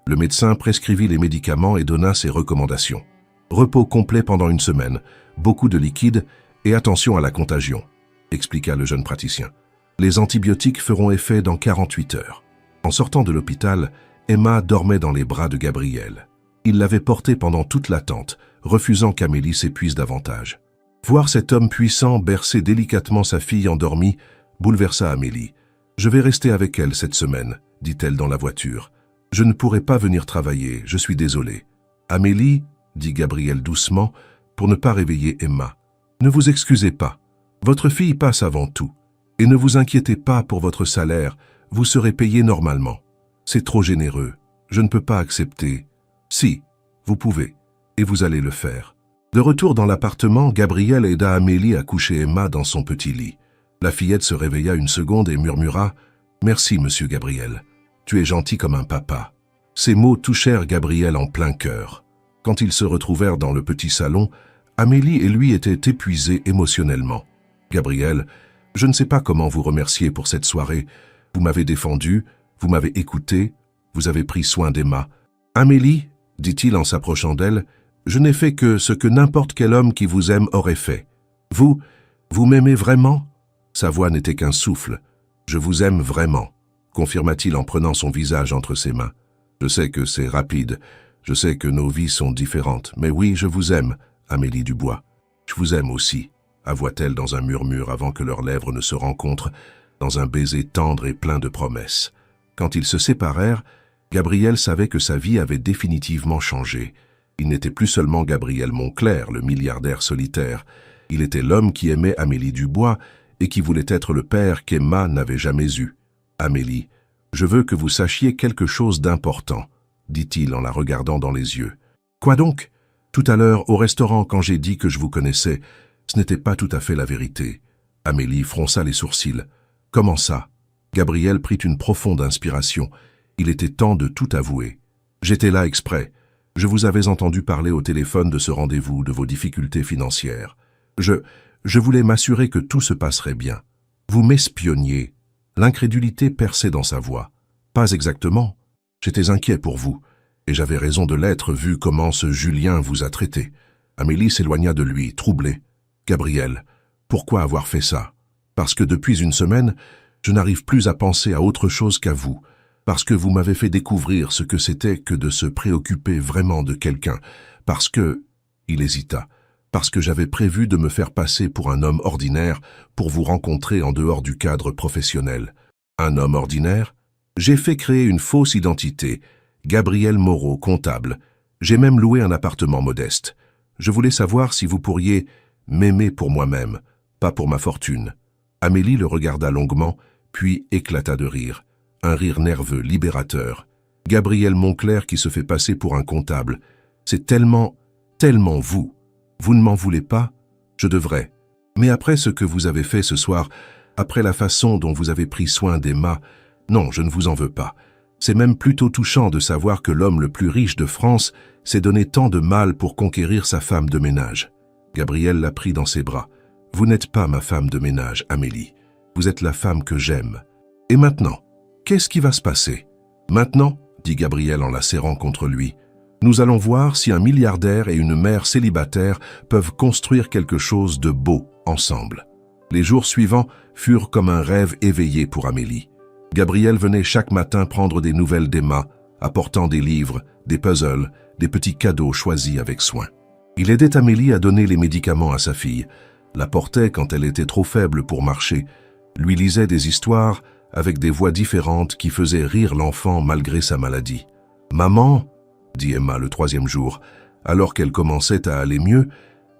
Le médecin prescrivit les médicaments et donna ses recommandations. Repos complet pendant 1 semaine, beaucoup de liquide et attention à la contagion, expliqua le jeune praticien. Les antibiotiques feront effet dans 48 heures. En sortant de l'hôpital, Emma dormait dans les bras de Gabriel. Il l'avait portée pendant toute l'attente, refusant qu'Amélie s'épuise davantage. Voir cet homme puissant bercer délicatement sa fille endormie bouleversa Amélie. « Je vais rester avec elle cette semaine, » dit-elle dans la voiture. « Je ne pourrai pas venir travailler, je suis désolée. »« Amélie, » dit Gabriel doucement, pour ne pas réveiller Emma, « ne vous excusez pas. Votre fille passe avant tout. Et ne vous inquiétez pas pour votre salaire, vous serez payé normalement. C'est trop généreux, je ne peux pas accepter. Si, vous pouvez, et vous allez le faire. » De retour dans l'appartement, Gabriel aida Amélie à coucher Emma dans son petit lit. La fillette se réveilla 1 seconde et murmura « Merci, monsieur Gabriel. Tu es gentil comme un papa. » Ces mots touchèrent Gabriel en plein cœur. Quand ils se retrouvèrent dans le petit salon, Amélie et lui étaient épuisés émotionnellement. « Gabriel, je ne sais pas comment vous remercier pour cette soirée. Vous m'avez défendu, vous m'avez écouté, vous avez pris soin d'Emma. »« Amélie, » dit-il en s'approchant d'elle, « je n'ai fait que ce que n'importe quel homme qui vous aime aurait fait. Vous m'aimez vraiment ?» Sa voix n'était qu'un souffle. « Je vous aime vraiment », confirma-t-il en prenant son visage entre ses mains. « Je sais que c'est rapide, je sais que nos vies sont différentes, mais oui, je vous aime, Amélie Dubois. Je vous aime aussi. » avoua-t-elle dans un murmure avant que leurs lèvres ne se rencontrent, dans un baiser tendre et plein de promesses. Quand ils se séparèrent, Gabriel savait que sa vie avait définitivement changé. Il n'était plus seulement Gabriel Monclerc, le milliardaire solitaire. Il était l'homme qui aimait Amélie Dubois et qui voulait être le père qu'Emma n'avait jamais eu. « Amélie, je veux que vous sachiez quelque chose d'important, » dit-il en la regardant dans les yeux. « Quoi donc ?» Tout à l'heure, au restaurant, quand j'ai dit que je vous connaissais, ce n'était pas tout à fait la vérité. » Amélie fronça les sourcils. « Comment ça ?» Gabriel prit une profonde inspiration. Il était temps de tout avouer. « J'étais là exprès. Je vous avais entendu parler au téléphone de ce rendez-vous, de vos difficultés financières. Je voulais m'assurer que tout se passerait bien. Vous m'espionniez. » L'incrédulité perçait dans sa voix. « Pas exactement. J'étais inquiet pour vous. Et j'avais raison de l'être vu comment ce Julien vous a traité. » Amélie s'éloigna de lui, troublée. « Gabriel, pourquoi avoir fait ça? Parce que depuis une semaine, je n'arrive plus à penser à autre chose qu'à vous. Parce que vous m'avez fait découvrir ce que c'était que de se préoccuper vraiment de quelqu'un. Parce que... » Il hésita. « Parce que j'avais prévu de me faire passer pour un homme ordinaire pour vous rencontrer en dehors du cadre professionnel. » Un homme ordinaire? J'ai fait créer une fausse identité. Gabriel Moreau, comptable. J'ai même loué un appartement modeste. Je voulais savoir si vous pourriez m'aimer pour moi-même, pas pour ma fortune. Amélie le regarda longuement, puis éclata de rire. Un rire nerveux, libérateur. Gabriel Monclerc qui se fait passer pour un comptable. C'est tellement vous. Vous ne m'en voulez pas? Je devrais. Mais après ce que vous avez fait ce soir, après la façon dont vous avez pris soin d'Emma, non, je ne vous en veux pas. C'est même plutôt touchant de savoir que l'homme le plus riche de France s'est donné tant de mal pour conquérir sa femme de ménage. Gabriel la prit dans ses bras. « Vous n'êtes pas ma femme de ménage, Amélie. Vous êtes la femme que j'aime. Et maintenant, qu'est-ce qui va se passer? » « Maintenant, dit Gabriel en la serrant contre lui, nous allons voir si un milliardaire et une mère célibataire peuvent construire quelque chose de beau ensemble. » Les jours suivants furent comme un rêve éveillé pour Amélie. Gabriel venait chaque matin prendre des nouvelles d'Emma, apportant des livres, des puzzles, des petits cadeaux choisis avec soin. Il aidait Amélie à donner les médicaments à sa fille, la portait quand elle était trop faible pour marcher, lui lisait des histoires avec des voix différentes qui faisaient rire l'enfant malgré sa maladie. « Maman, dit Emma le 3e jour, alors qu'elle commençait à aller mieux,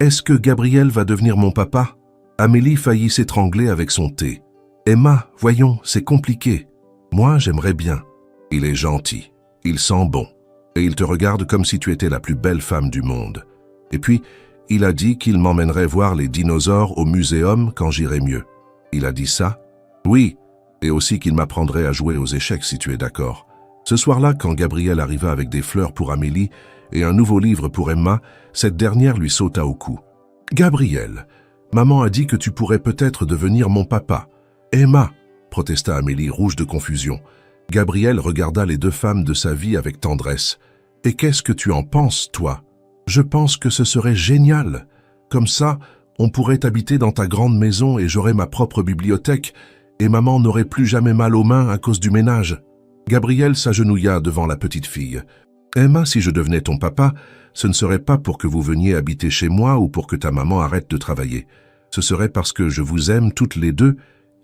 est-ce que Gabriel va devenir mon papa ?» Amélie faillit s'étrangler avec son thé. « Emma, voyons, c'est compliqué. Moi, j'aimerais bien. Il est gentil, il sent bon, et il te regarde comme si tu étais la plus belle femme du monde. Et puis, il a dit qu'il m'emmènerait voir les dinosaures au muséum quand j'irai mieux. Il a dit ça? Oui, et aussi qu'il m'apprendrait à jouer aux échecs si tu es d'accord. » Ce soir-là, quand Gabriel arriva avec des fleurs pour Amélie et un nouveau livre pour Emma, cette dernière lui sauta au cou. « Gabriel, maman a dit que tu pourrais peut-être devenir mon papa. »« Emma !» protesta Amélie, rouge de confusion. Gabriel regarda les deux femmes de sa vie avec tendresse. « Et qu'est-ce que tu en penses, toi ? » ?»« Je pense que ce serait génial. Comme ça, on pourrait habiter dans ta grande maison et j'aurais ma propre bibliothèque et maman n'aurait plus jamais mal aux mains à cause du ménage. » Gabriel s'agenouilla devant la petite fille. « Emma, si je devenais ton papa, ce ne serait pas pour que vous veniez habiter chez moi ou pour que ta maman arrête de travailler. Ce serait parce que je vous aime toutes les deux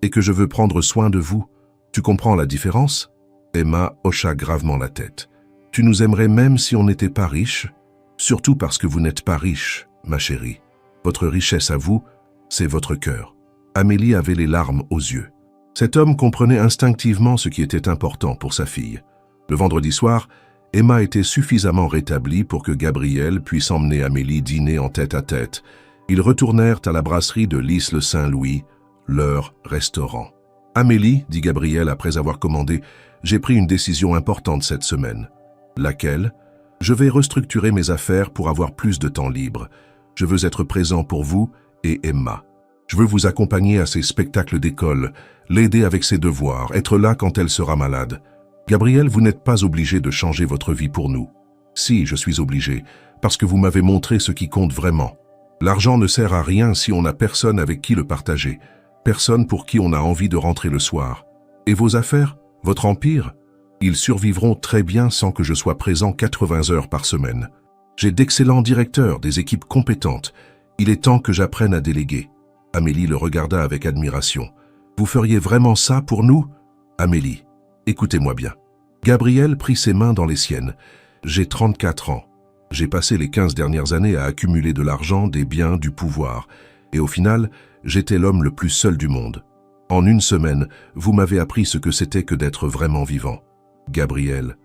et que je veux prendre soin de vous. Tu comprends la différence ?» Emma hocha gravement la tête. « Tu nous aimerais même si on n'était pas riche ? Surtout parce que vous n'êtes pas riche, ma chérie. Votre richesse à vous, c'est votre cœur. » Amélie avait les larmes aux yeux. Cet homme comprenait instinctivement ce qui était important pour sa fille. Le vendredi soir, Emma était suffisamment rétablie pour que Gabriel puisse emmener Amélie dîner en tête-à-tête. Ils retournèrent à la brasserie de l'Isle-Saint-Louis, leur restaurant. « Amélie, dit Gabriel après avoir commandé, j'ai pris une décision importante cette semaine. »« Laquelle ? » ?»« Je vais restructurer mes affaires pour avoir plus de temps libre. Je veux être présent pour vous et Emma. Je veux vous accompagner à ses spectacles d'école, l'aider avec ses devoirs, être là quand elle sera malade. Gabriel, vous n'êtes pas obligé de changer votre vie pour nous. Si, je suis obligé, parce que vous m'avez montré ce qui compte vraiment. L'argent ne sert à rien si on n'a personne avec qui le partager, personne pour qui on a envie de rentrer le soir. Et vos affaires, votre empire, ils survivront très bien sans que je sois présent 80 heures par semaine. J'ai d'excellents directeurs, des équipes compétentes. Il est temps que j'apprenne à déléguer. » Amélie le regarda avec admiration. « Vous feriez vraiment ça pour nous ?»« Amélie, écoutez-moi bien. » Gabriel prit ses mains dans les siennes. « J'ai 34 ans. J'ai passé les 15 dernières années à accumuler de l'argent, des biens, du pouvoir. Et au final, j'étais l'homme le plus seul du monde. En une semaine, vous m'avez appris ce que c'était que d'être vraiment vivant. Gabriel,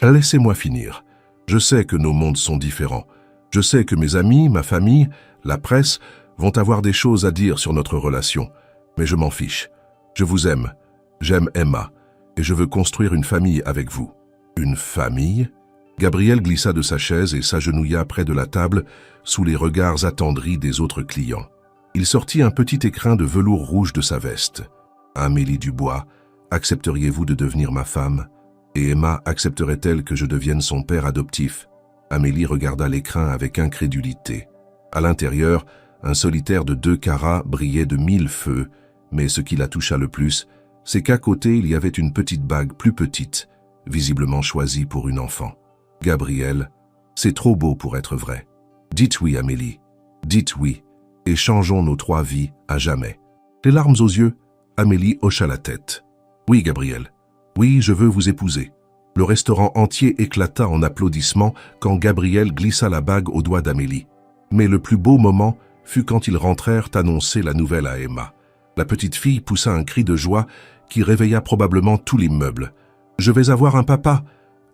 laissez-moi finir. Je sais que nos mondes sont différents. Je sais que mes amis, ma famille, la presse vont avoir des choses à dire sur notre relation, mais je m'en fiche. Je vous aime, j'aime Emma, et je veux construire une famille avec vous. Une famille? Gabriel glissa de sa chaise et s'agenouilla près de la table sous les regards attendris des autres clients. Il sortit un petit écrin de velours rouge de sa veste. Amélie Dubois, accepteriez-vous de devenir ma femme? Et Emma accepterait-elle que je devienne son père adoptif? Amélie regarda l'écrin avec incrédulité. À l'intérieur, un solitaire de 2 carats brillait de 1000 feux, mais ce qui la toucha le plus, c'est qu'à côté il y avait une petite bague plus petite, visiblement choisie pour une enfant. Gabriel, c'est trop beau pour être vrai. Dites oui, Amélie, dites oui, et changeons nos 3 vies à jamais. Les larmes aux yeux, Amélie hocha la tête. Oui, Gabriel, oui, je veux vous épouser. Le restaurant entier éclata en applaudissements quand Gabriel glissa la bague au doigt d'Amélie. Mais le plus beau moment fut quand ils rentrèrent annoncer la nouvelle à Emma. La petite fille poussa un cri de joie qui réveilla probablement tout l'immeuble. « Je vais avoir un papa,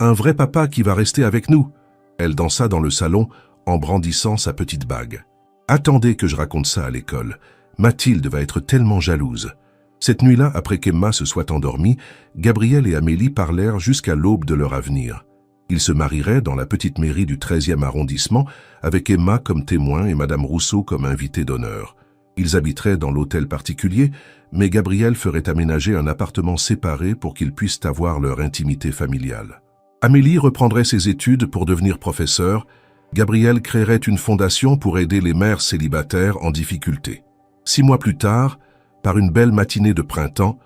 un vrai papa qui va rester avec nous !» Elle dansa dans le salon en brandissant sa petite bague. « Attendez que je raconte ça à l'école. Mathilde va être tellement jalouse. » Cette nuit-là, après qu'Emma se soit endormie, Gabriel et Amélie parlèrent jusqu'à l'aube de leur avenir. Ils se marieraient dans la petite mairie du 13e arrondissement, avec Emma comme témoin et Madame Rousseau comme invitée d'honneur. Ils habiteraient dans l'hôtel particulier, mais Gabriel ferait aménager un appartement séparé pour qu'ils puissent avoir leur intimité familiale. Amélie reprendrait ses études pour devenir professeure. Gabriel créerait une fondation pour aider les mères célibataires en difficulté. 6 mois plus tard, par une belle matinée de printemps,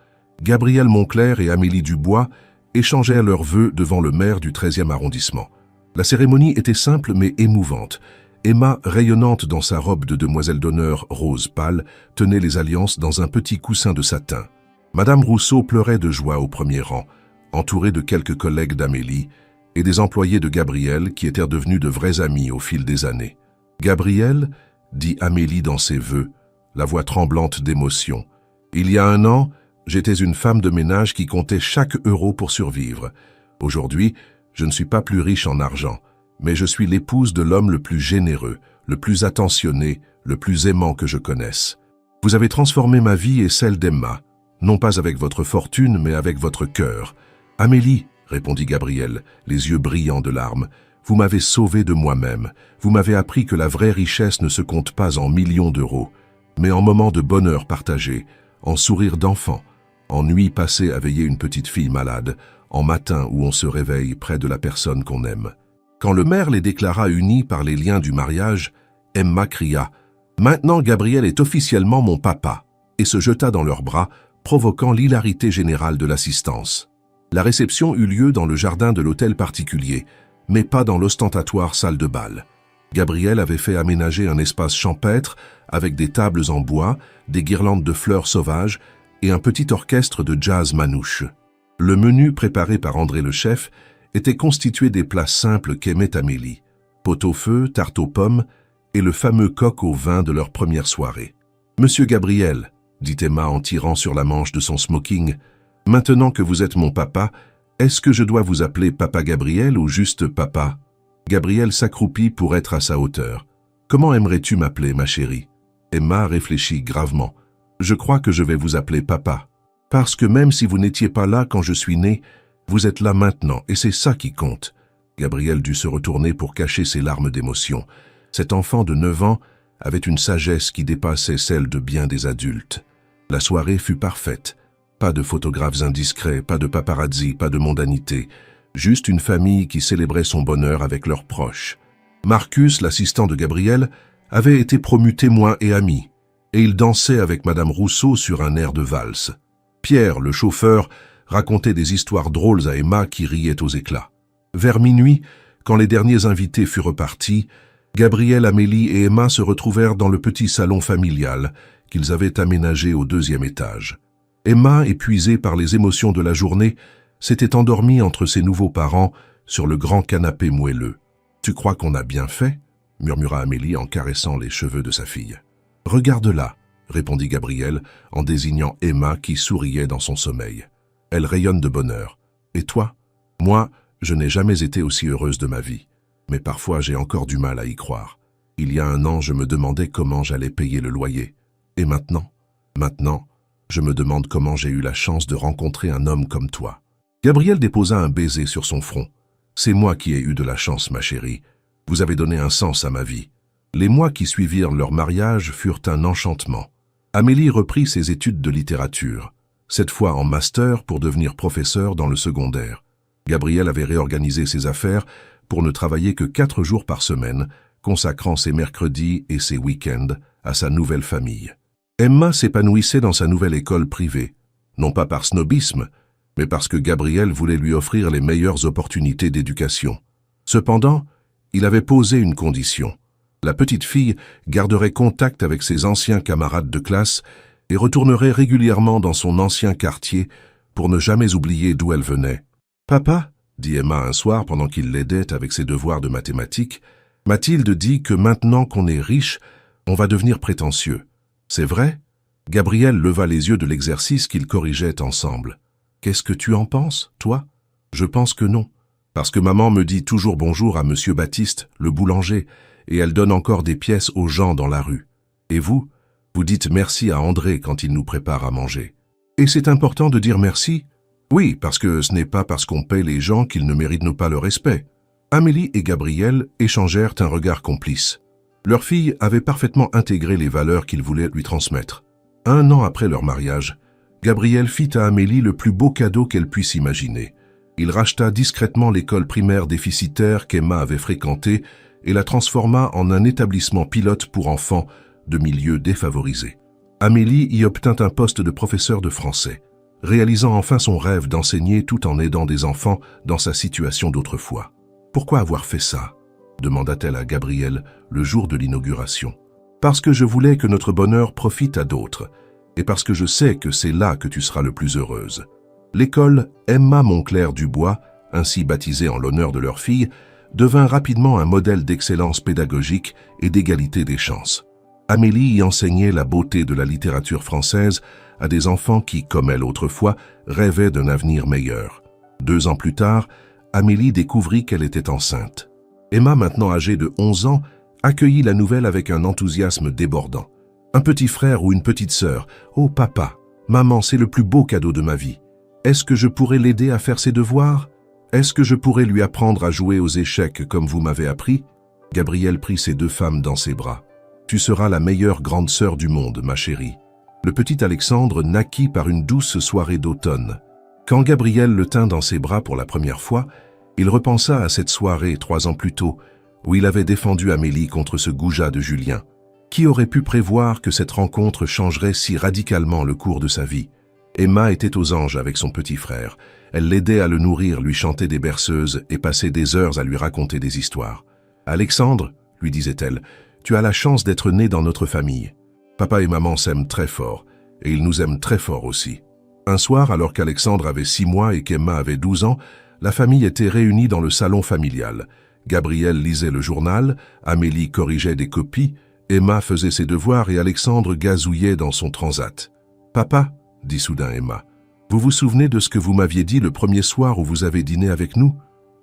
Gabriel Moncler et Amélie Dubois échangèrent leurs vœux devant le maire du 13e arrondissement. La cérémonie était simple mais émouvante. Emma, rayonnante dans sa robe de demoiselle d'honneur rose pâle, tenait les alliances dans un petit coussin de satin. Madame Rousseau pleurait de joie au premier rang, entourée de quelques collègues d'Amélie et des employés de Gabriel qui étaient devenus de vrais amis au fil des années. « Gabriel, » dit Amélie dans ses vœux, la voix tremblante d'émotion. « Il y a 1 an, j'étais une femme de ménage qui comptait chaque euro pour survivre. Aujourd'hui, je ne suis pas plus riche en argent, mais je suis l'épouse de l'homme le plus généreux, le plus attentionné, le plus aimant que je connaisse. Vous avez transformé ma vie et celle d'Emma, non pas avec votre fortune, mais avec votre cœur. Amélie, répondit Gabriel, les yeux brillants de larmes, vous m'avez sauvé de moi-même. Vous m'avez appris que la vraie richesse ne se compte pas en millions d'euros, mais en moments de bonheur partagé, en sourires d'enfant, en nuits passées à veiller une petite fille malade, en matins où on se réveille près de la personne qu'on aime. » Quand le maire les déclara unis par les liens du mariage, Emma cria « Maintenant Gabriel est officiellement mon papa » et se jeta dans leurs bras, provoquant l'hilarité générale de l'assistance. La réception eut lieu dans le jardin de l'hôtel particulier, mais pas dans l'ostentatoire salle de bal. Gabriel avait fait aménager un espace champêtre avec des tables en bois, des guirlandes de fleurs sauvages et un petit orchestre de jazz manouche. Le menu préparé par André le chef était constitué des plats simples qu'aimait Amélie, pot-au-feu, tarte aux pommes et le fameux coq au vin de leur première soirée. « Monsieur Gabriel, » dit Emma en tirant sur la manche de son smoking, « maintenant que vous êtes mon papa, est-ce que je dois vous appeler Papa Gabriel ou juste Papa ?» Gabriel s'accroupit pour être à sa hauteur. « Comment aimerais-tu m'appeler, ma chérie ?» Emma réfléchit gravement. « Je crois que je vais vous appeler Papa. Parce que même si vous n'étiez pas là quand je suis né, vous êtes là maintenant et c'est ça qui compte. » Gabriel dut se retourner pour cacher ses larmes d'émotion. Cet enfant de 9 ans avait une sagesse qui dépassait celle de bien des adultes. La soirée fut parfaite. Pas de photographes indiscrets, pas de paparazzi, pas de mondanité. Juste une famille qui célébrait son bonheur avec leurs proches. Marcus, l'assistant de Gabriel, avait été promu témoin et ami, et il dansait avec Madame Rousseau sur un air de valse. Pierre, le chauffeur, racontait des histoires drôles à Emma qui riait aux éclats. Vers minuit, quand les derniers invités furent repartis, Gabriel, Amélie et Emma se retrouvèrent dans le petit salon familial qu'ils avaient aménagé au 2e étage. Emma, épuisée par les émotions de la journée, s'était endormie entre ses nouveaux parents sur le grand canapé moelleux. « Tu crois qu'on a bien fait ?» murmura Amélie en caressant les cheveux de sa fille. « Regarde-la » répondit Gabriel en désignant Emma qui souriait dans son sommeil. Elle rayonne de bonheur. « Et toi ?»« Moi, je n'ai jamais été aussi heureuse de ma vie. Mais parfois j'ai encore du mal à y croire. Il y a un an, je me demandais comment j'allais payer le loyer. Et maintenant, je me demande comment j'ai eu la chance de rencontrer un homme comme toi. Gabrielle déposa un baiser sur son front. C'est moi qui ai eu de la chance, ma chérie. Vous avez donné un sens à ma vie. Les mois qui suivirent leur mariage furent un enchantement. Amélie reprit ses études de littérature, cette fois en master pour devenir professeur dans le secondaire. Gabrielle avait réorganisé ses affaires pour ne travailler que 4 jours par semaine, consacrant ses mercredis et ses week-ends à sa nouvelle famille. Emma s'épanouissait dans sa nouvelle école privée, non pas par snobisme, mais parce que Gabrielle voulait lui offrir les meilleures opportunités d'éducation. Cependant, il avait posé une condition. La petite fille garderait contact avec ses anciens camarades de classe et retournerait régulièrement dans son ancien quartier pour ne jamais oublier d'où elle venait. « Papa, » dit Emma un soir pendant qu'il l'aidait avec ses devoirs de mathématiques, « Mathilde dit que maintenant qu'on est riche, on va devenir prétentieux. C'est vrai ?» Gabrielle leva les yeux de l'exercice qu'ils corrigeaient ensemble. « Qu'est-ce que tu en penses, toi ?»« Je pense que non, parce que maman me dit toujours bonjour à Monsieur Baptiste, le boulanger, et elle donne encore des pièces aux gens dans la rue. Et vous, vous dites merci à André quand il nous prépare à manger. Et c'est important de dire merci ? Oui, parce que ce n'est pas parce qu'on paie les gens qu'ils ne méritent pas le respect. » Amélie et Gabrielle échangèrent un regard complice. Leur fille avait parfaitement intégré les valeurs qu'ils voulaient lui transmettre. 1 an après leur mariage, Gabrielle fit à Amélie le plus beau cadeau qu'elle puisse imaginer. Il racheta discrètement l'école primaire déficitaire qu'Emma avait fréquentée et la transforma en un établissement pilote pour enfants de milieux défavorisés. Amélie y obtint un poste de professeur de français, réalisant enfin son rêve d'enseigner tout en aidant des enfants dans sa situation d'autrefois. « Pourquoi avoir fait ça ?» demanda-t-elle à Gabrielle le jour de l'inauguration. « Parce que je voulais que notre bonheur profite à d'autres, et parce que je sais que c'est là que tu seras le plus heureuse. » L'école Emma Monclerc Dubois, ainsi baptisée en l'honneur de leur fille, devint rapidement un modèle d'excellence pédagogique et d'égalité des chances. Amélie y enseignait la beauté de la littérature française à des enfants qui, comme elle autrefois, rêvaient d'un avenir meilleur. 2 ans plus tard, Amélie découvrit qu'elle était enceinte. Emma, maintenant âgée de 11 ans, accueillit la nouvelle avec un enthousiasme débordant. « Un petit frère ou une petite sœur. Oh papa, maman, c'est le plus beau cadeau de ma vie. Est-ce que je pourrais l'aider à faire ses devoirs ? Est-ce que je pourrais lui apprendre à jouer aux échecs comme vous m'avez appris ?» Gabrielle prit ses 2 femmes dans ses bras. « Tu seras la meilleure grande sœur du monde, ma chérie. » Le petit Alexandre naquit par une douce soirée d'automne. Quand Gabrielle le tint dans ses bras pour la première fois, il repensa à cette soirée 3 ans plus tôt, où il avait défendu Amélie contre ce goujat de Julien. Qui aurait pu prévoir que cette rencontre changerait si radicalement le cours de sa vie ? Emma était aux anges avec son petit frère. Elle l'aidait à le nourrir, lui chantait des berceuses et passait des heures à lui raconter des histoires. « Alexandre, » lui disait-elle, « tu as la chance d'être né dans notre famille. Papa et maman s'aiment très fort, et ils nous aiment très fort aussi. » Un soir, alors qu'Alexandre avait 6 mois et qu'Emma avait 12 ans, la famille était réunie dans le salon familial. Gabrielle lisait le journal, Amélie corrigeait des copies, Emma faisait ses devoirs et Alexandre gazouillait dans son transat. « Papa, » dit soudain Emma, « vous vous souvenez de ce que vous m'aviez dit le premier soir où vous avez dîné avec nous ?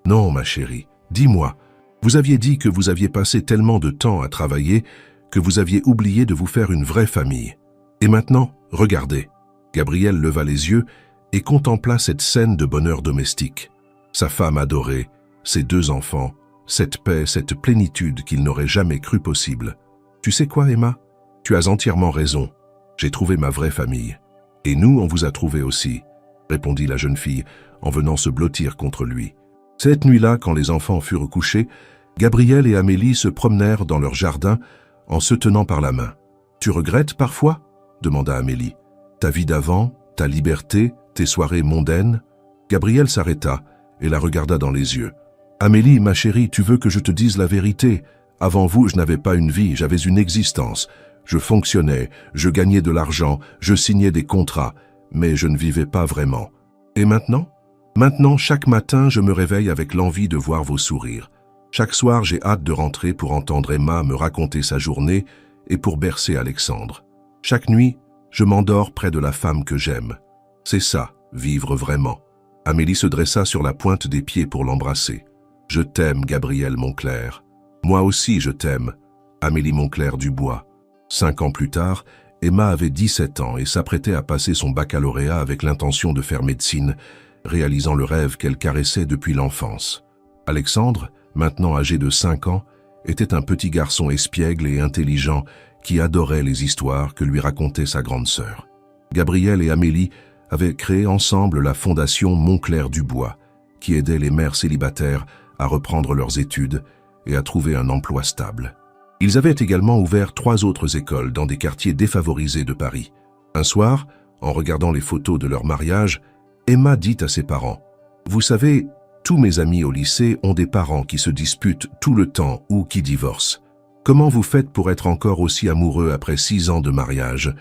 Non, ma chérie, dis-moi. Vous aviez dit que vous aviez passé tellement de temps à travailler que vous aviez oublié de vous faire une vraie famille. Et maintenant, regardez. » Gabrielle leva les yeux et contempla cette scène de bonheur domestique. Sa femme adorée, ses 2 enfants, cette paix, cette plénitude qu'il n'aurait jamais cru possible. « Tu sais quoi, Emma ? Tu as entièrement raison. J'ai trouvé ma vraie famille. Et nous, on vous a trouvé aussi, » répondit la jeune fille en venant se blottir contre lui. Cette nuit-là, quand les enfants furent couchés, Gabrielle et Amélie se promenèrent dans leur jardin en se tenant par la main. « Tu regrettes parfois ?» demanda Amélie. « Ta vie d'avant, ta liberté, tes soirées mondaines ?» Gabrielle s'arrêta et la regarda dans les yeux. « Amélie, ma chérie, tu veux que je te dise la vérité ? Avant vous, je n'avais pas une vie, j'avais une existence. Je fonctionnais, je gagnais de l'argent, je signais des contrats, mais je ne vivais pas vraiment. Et maintenant ? Maintenant, chaque matin, je me réveille avec l'envie de voir vos sourires. Chaque soir, j'ai hâte de rentrer pour entendre Emma me raconter sa journée et pour bercer Alexandre. Chaque nuit, je m'endors près de la femme que j'aime. C'est ça, vivre vraiment. » Amélie se dressa sur la pointe des pieds pour l'embrasser. « Je t'aime, Gabrielle Moncler. Moi aussi, je t'aime, Amélie Moncler-Dubois. 5 ans plus tard, Emma avait 17 ans et s'apprêtait à passer son baccalauréat avec l'intention de faire médecine, réalisant le rêve qu'elle caressait depuis l'enfance. Alexandre, maintenant âgé de 5 ans, était un petit garçon espiègle et intelligent qui adorait les histoires que lui racontait sa grande sœur. Gabrielle et Amélie avaient créé ensemble la fondation Moncler-Dubois, qui aidait les mères célibataires à reprendre leurs études et à trouver un emploi stable. Ils avaient également ouvert 3 autres écoles dans des quartiers défavorisés de Paris. Un soir, en regardant les photos de leur mariage, Emma dit à ses parents « Vous savez, tous mes amis au lycée ont des parents qui se disputent tout le temps ou qui divorcent. Comment vous faites pour être encore aussi amoureux après 6 ans de mariage ?»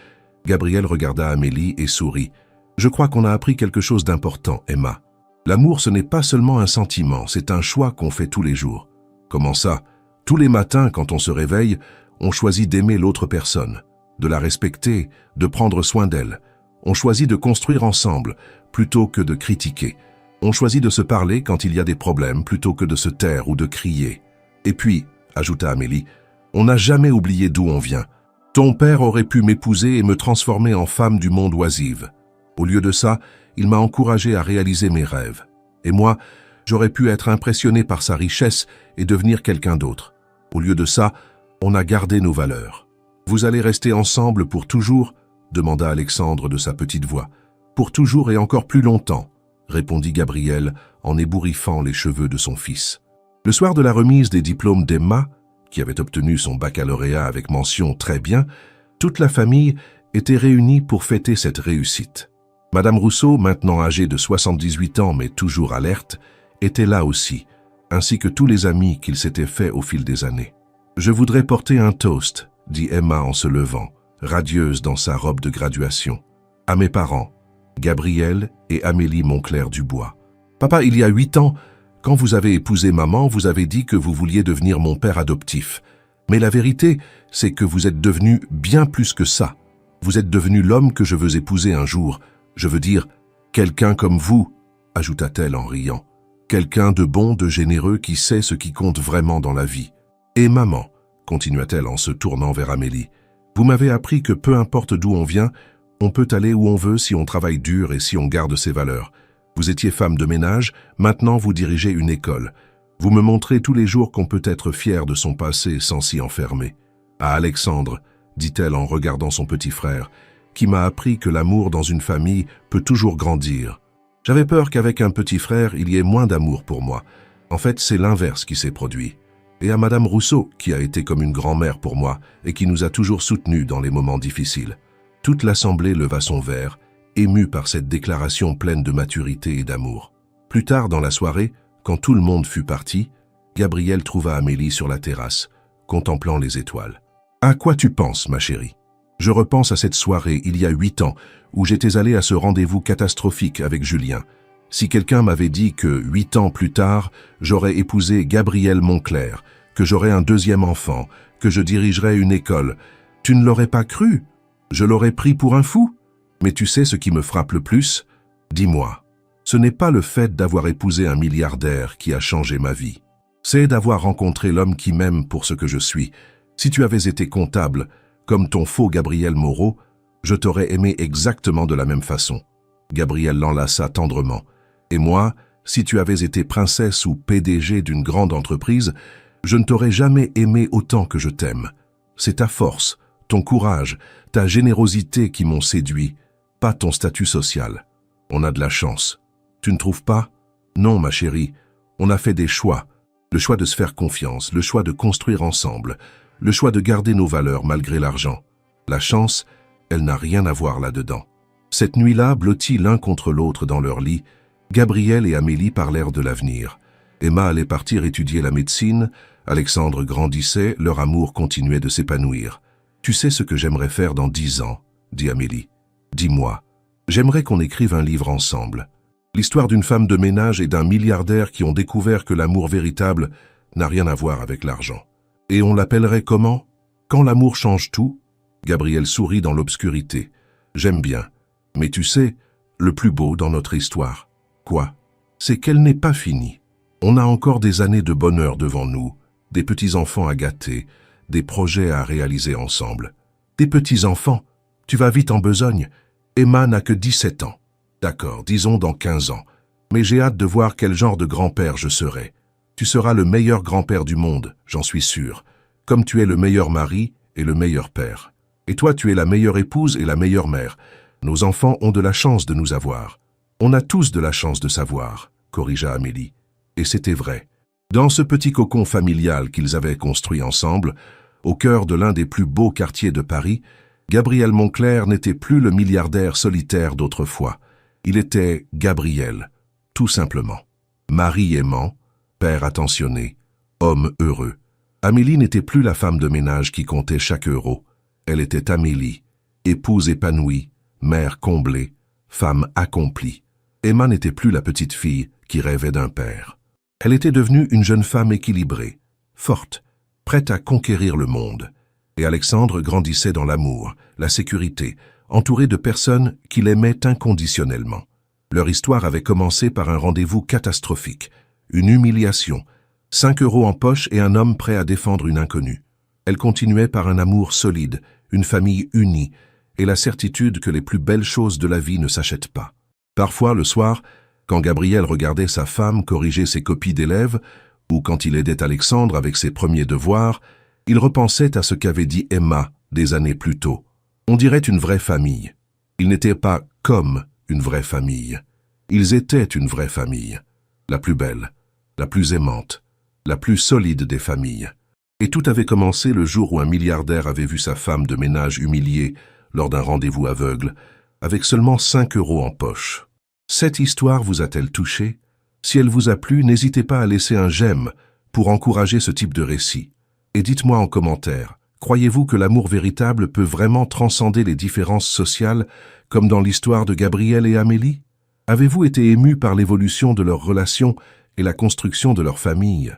Gabrielle regarda Amélie et sourit. « Je crois qu'on a appris quelque chose d'important, Emma. L'amour, ce n'est pas seulement un sentiment, c'est un choix qu'on fait tous les jours. » « Comment ça ? Tous les matins, quand on se réveille, on choisit d'aimer l'autre personne, de la respecter, de prendre soin d'elle. On choisit de construire ensemble, plutôt que de critiquer. On choisit de se parler quand il y a des problèmes, plutôt que de se taire ou de crier. Et puis, ajouta Amélie, on n'a jamais oublié d'où on vient. Ton père aurait pu m'épouser et me transformer en femme du monde oisive. Au lieu de ça, il m'a encouragé à réaliser mes rêves. Et moi, j'aurais pu être impressionné par sa richesse et devenir quelqu'un d'autre. Au lieu de ça, on a gardé nos valeurs. « Vous allez rester ensemble pour toujours ?» demanda Alexandre de sa petite voix. « Pour toujours et encore plus longtemps », répondit Gabrielle en ébouriffant les cheveux de son fils. Le soir de la remise des diplômes d'Emma, qui avait obtenu son baccalauréat avec mention très bien, toute la famille était réunie pour fêter cette réussite. Madame Rousseau, maintenant âgée de 78 ans mais toujours alerte, était là aussi, ainsi que tous les amis qu'il s'était fait au fil des années. « Je voudrais porter un toast », dit Emma en se levant, radieuse dans sa robe de graduation, « à mes parents, Gabrielle et Amélie Moncler-Dubois. Papa, il y a 8 ans, quand vous avez épousé maman, vous avez dit que vous vouliez devenir mon père adoptif. Mais la vérité, c'est que vous êtes devenu bien plus que ça. Vous êtes devenu l'homme que je veux épouser un jour. Je veux dire, quelqu'un comme vous, ajouta-t-elle en riant. Quelqu'un de bon, de généreux qui sait ce qui compte vraiment dans la vie. Et maman, continua-t-elle en se tournant vers Amélie, vous m'avez appris que peu importe d'où on vient, on peut aller où on veut si on travaille dur et si on garde ses valeurs. Vous étiez femme de ménage, maintenant vous dirigez une école. Vous me montrez tous les jours qu'on peut être fier de son passé sans s'y enfermer. À Alexandre, dit-elle en regardant son petit frère, qui m'a appris que l'amour dans une famille peut toujours grandir. J'avais peur qu'avec un petit frère, il y ait moins d'amour pour moi. En fait, c'est l'inverse qui s'est produit. Et à Madame Rousseau, qui a été comme une grand-mère pour moi et qui nous a toujours soutenus dans les moments difficiles. Toute l'assemblée leva son verre, émue par cette déclaration pleine de maturité et d'amour. Plus tard dans la soirée, quand tout le monde fut parti, Gabrielle trouva Amélie sur la terrasse, contemplant les étoiles. « À quoi tu penses, ma chérie ? Je repense à cette soirée, il y a 8 ans, où j'étais allé à ce rendez-vous catastrophique avec Julien. Si quelqu'un m'avait dit que 8 ans plus tard, j'aurais épousé Gabrielle Moncler, que j'aurais un 2e enfant, que je dirigerais une école, tu ne l'aurais pas cru? Je l'aurais pris pour un fou? Mais tu sais ce qui me frappe le plus? Dis-moi, ce n'est pas le fait d'avoir épousé un milliardaire qui a changé ma vie. C'est d'avoir rencontré l'homme qui m'aime pour ce que je suis. Si tu avais été comptable, comme ton faux Gabriel Moreau, je t'aurais aimé exactement de la même façon. » Gabrielle l'enlaça tendrement. « Et moi, si tu avais été princesse ou PDG d'une grande entreprise, je ne t'aurais jamais aimé autant que je t'aime. C'est ta force, ton courage, ta générosité qui m'ont séduit, pas ton statut social. On a de la chance. Tu ne trouves pas? Non, ma chérie, on a fait des choix. Le choix de se faire confiance, le choix de construire ensemble, le choix de garder nos valeurs malgré l'argent. La chance, elle n'a rien à voir là-dedans. » Cette nuit-là, blottis l'un contre l'autre dans leur lit, Gabrielle et Amélie parlèrent de l'avenir. Emma allait partir étudier la médecine, Alexandre grandissait, leur amour continuait de s'épanouir. « Tu sais ce que j'aimerais faire dans 10 ans ?» dit Amélie. « Dis-moi, j'aimerais qu'on écrive un livre ensemble. L'histoire d'une femme de ménage et d'un milliardaire qui ont découvert que l'amour véritable n'a rien à voir avec l'argent. Et on l'appellerait comment? Quand l'amour change tout ?» Gabrielle sourit dans l'obscurité. « J'aime bien. Mais tu sais, le plus beau dans notre histoire, quoi? C'est qu'elle n'est pas finie. On a encore des années de bonheur devant nous, des petits-enfants à gâter, des projets à réaliser ensemble. Des petits-enfants? Tu vas vite en besogne. Emma n'a que 17 ans. D'accord, disons dans 15 ans. Mais j'ai hâte de voir quel genre de grand-père je serai. Tu seras le meilleur grand-père du monde, j'en suis sûr. Comme tu es le meilleur mari et le meilleur père. Et toi, tu es la meilleure épouse et la meilleure mère. Nos enfants ont de la chance de nous avoir. On a tous de la chance de savoir, corrigea Amélie. Et c'était vrai. Dans ce petit cocon familial qu'ils avaient construit ensemble, au cœur de l'un des plus beaux quartiers de Paris, Gabriel Moncler n'était plus le milliardaire solitaire d'autrefois. Il était Gabriel, tout simplement. Mari aimant, père attentionné, homme heureux. Amélie n'était plus la femme de ménage qui comptait chaque euro. Elle était Amélie, épouse épanouie, mère comblée, femme accomplie. Emma n'était plus la petite fille qui rêvait d'un père. Elle était devenue une jeune femme équilibrée, forte, prête à conquérir le monde. Et Alexandre grandissait dans l'amour, la sécurité, entouré de personnes qui l'aimaient inconditionnellement. Leur histoire avait commencé par un rendez-vous catastrophique, une humiliation, 5 euros en poche et un homme prêt à défendre une inconnue. Elle continuait par un amour solide, une famille unie, et la certitude que les plus belles choses de la vie ne s'achètent pas. Parfois, le soir, quand Gabriel regardait sa femme corriger ses copies d'élèves, ou quand il aidait Alexandre avec ses premiers devoirs, il repensait à ce qu'avait dit Emma des années plus tôt. On dirait une vraie famille. Ils n'étaient pas comme une vraie famille. Ils étaient une vraie famille. La plus belle, la plus aimante, la plus solide des familles. Et tout avait commencé le jour où un milliardaire avait vu sa femme de ménage humiliée lors d'un rendez-vous aveugle, avec seulement 5 euros en poche. Cette histoire vous a-t-elle touché? Si elle vous a plu, n'hésitez pas à laisser un j'aime pour encourager ce type de récit. Et dites-moi en commentaire, croyez-vous que l'amour véritable peut vraiment transcender les différences sociales, comme dans l'histoire de Gabriel et Amélie? Avez-vous été ému par l'évolution de leur relation et la construction de leur famille?